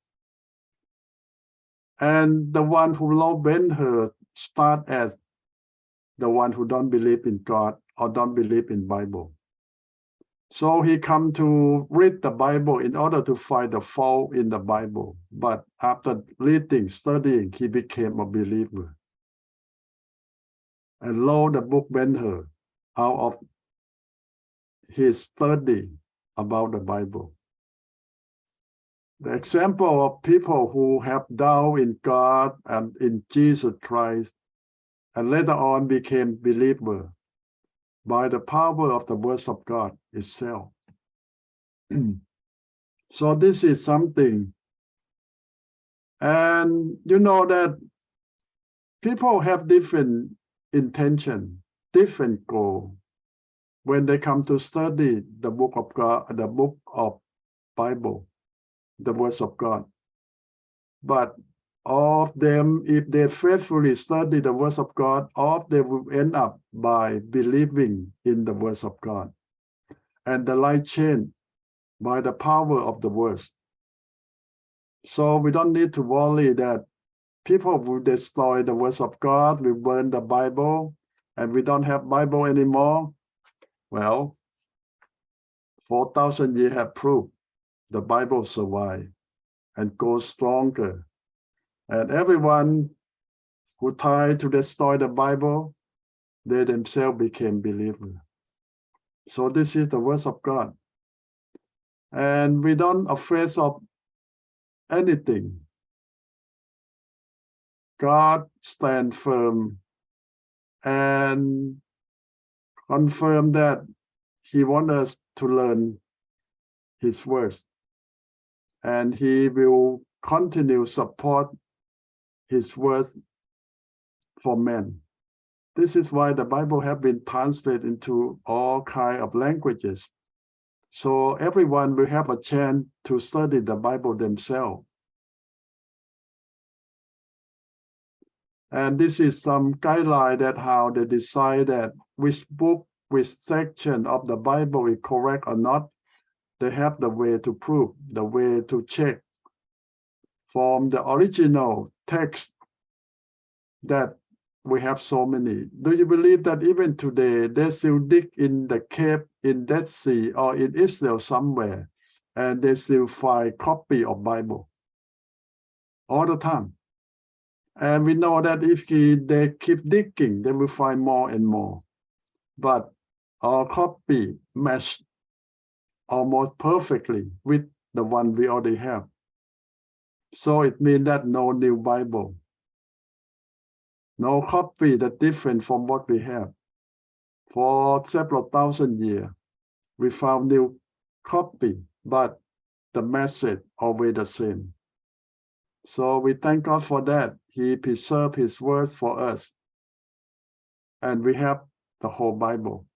And the one who wrote Ben-Hur start as the one who don't believe in God or don't believe in Bible. So he come to read the Bible in order to find the fault in the Bible. But after reading, studying, he became a believer. And wrote the book Ben-Hur out of his study about the Bible. The example of people who have doubt in God and in Jesus Christ and later on became believer by the power of the words of God itself. So this is something. And you know that people have different intention, different goal when they come to study the book of God, the book of Bible, the words of God. But all of them, if they faithfully study the words of God, all of them will end up by believing in the words of God. And the life changed by the power of the words. So we don't need to worry that people will destroy the words of God, will burn the Bible, and we don't have Bible anymore. Well, 4,000 years have proved the Bible survived and goes stronger. And everyone who tried to destroy the Bible, they themselves became believers. So this is the words of God. And we don't afraid of anything. God stand firm and confirm that he wants us to learn his words. And he will continue support his words for men. This is why the Bible has been translated into all kinds of languages. So everyone will have a chance to study the Bible themselves. And this is some guideline that how they decide that which book, which section of the Bible is correct or not. They have the way to prove, the way to check from the original text that we have so many. Do you believe that even today they still dig in the cave in Dead Sea or in Israel somewhere and they still find copy of Bible all the time? And we know that if they keep digging, they will find more and more. But our copy match almost perfectly with the one we already have. So it means that no new Bible, no copy that different from what we have. For several thousand years, we found new copy, but the message always the same. So we thank God for that. He preserved his word for us. And we have the whole Bible.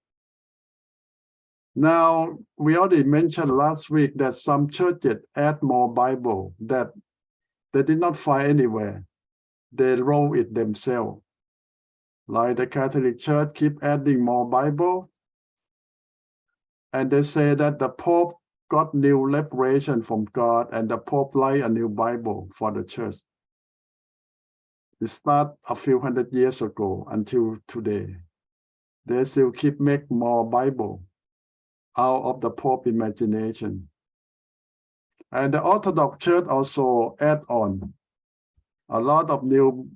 Now, we already mentioned last week that some churches add more Bible that they did not find anywhere. They wrote it themselves. Like the Catholic Church keep adding more Bible. And they say that the Pope got new revelation from God and the Pope write a new Bible for the church. It started a few hundred years ago until today. They still keep make more Bible out of the Pope imagination. And the Orthodox Church also add on a lot of new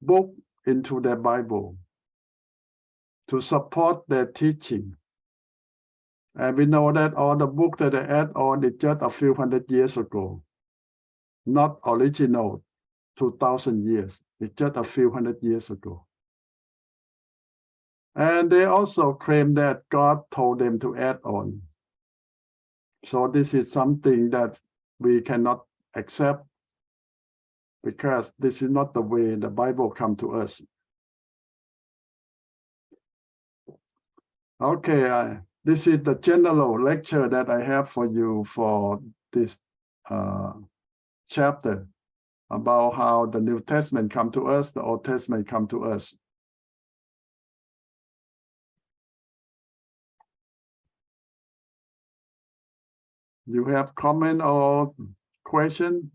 book into their Bible to support their teaching. And we know that all the book that they add on is just a few hundred years ago, not original 2,000 years. It's just a few hundred years ago. And they also claim that God told them to add on. So this is something that we cannot accept because this is not the way the Bible come to us. Okay, This is the general lecture that I have for you for this chapter about how the New Testament come to us, the Old Testament come to us. You have comment or question?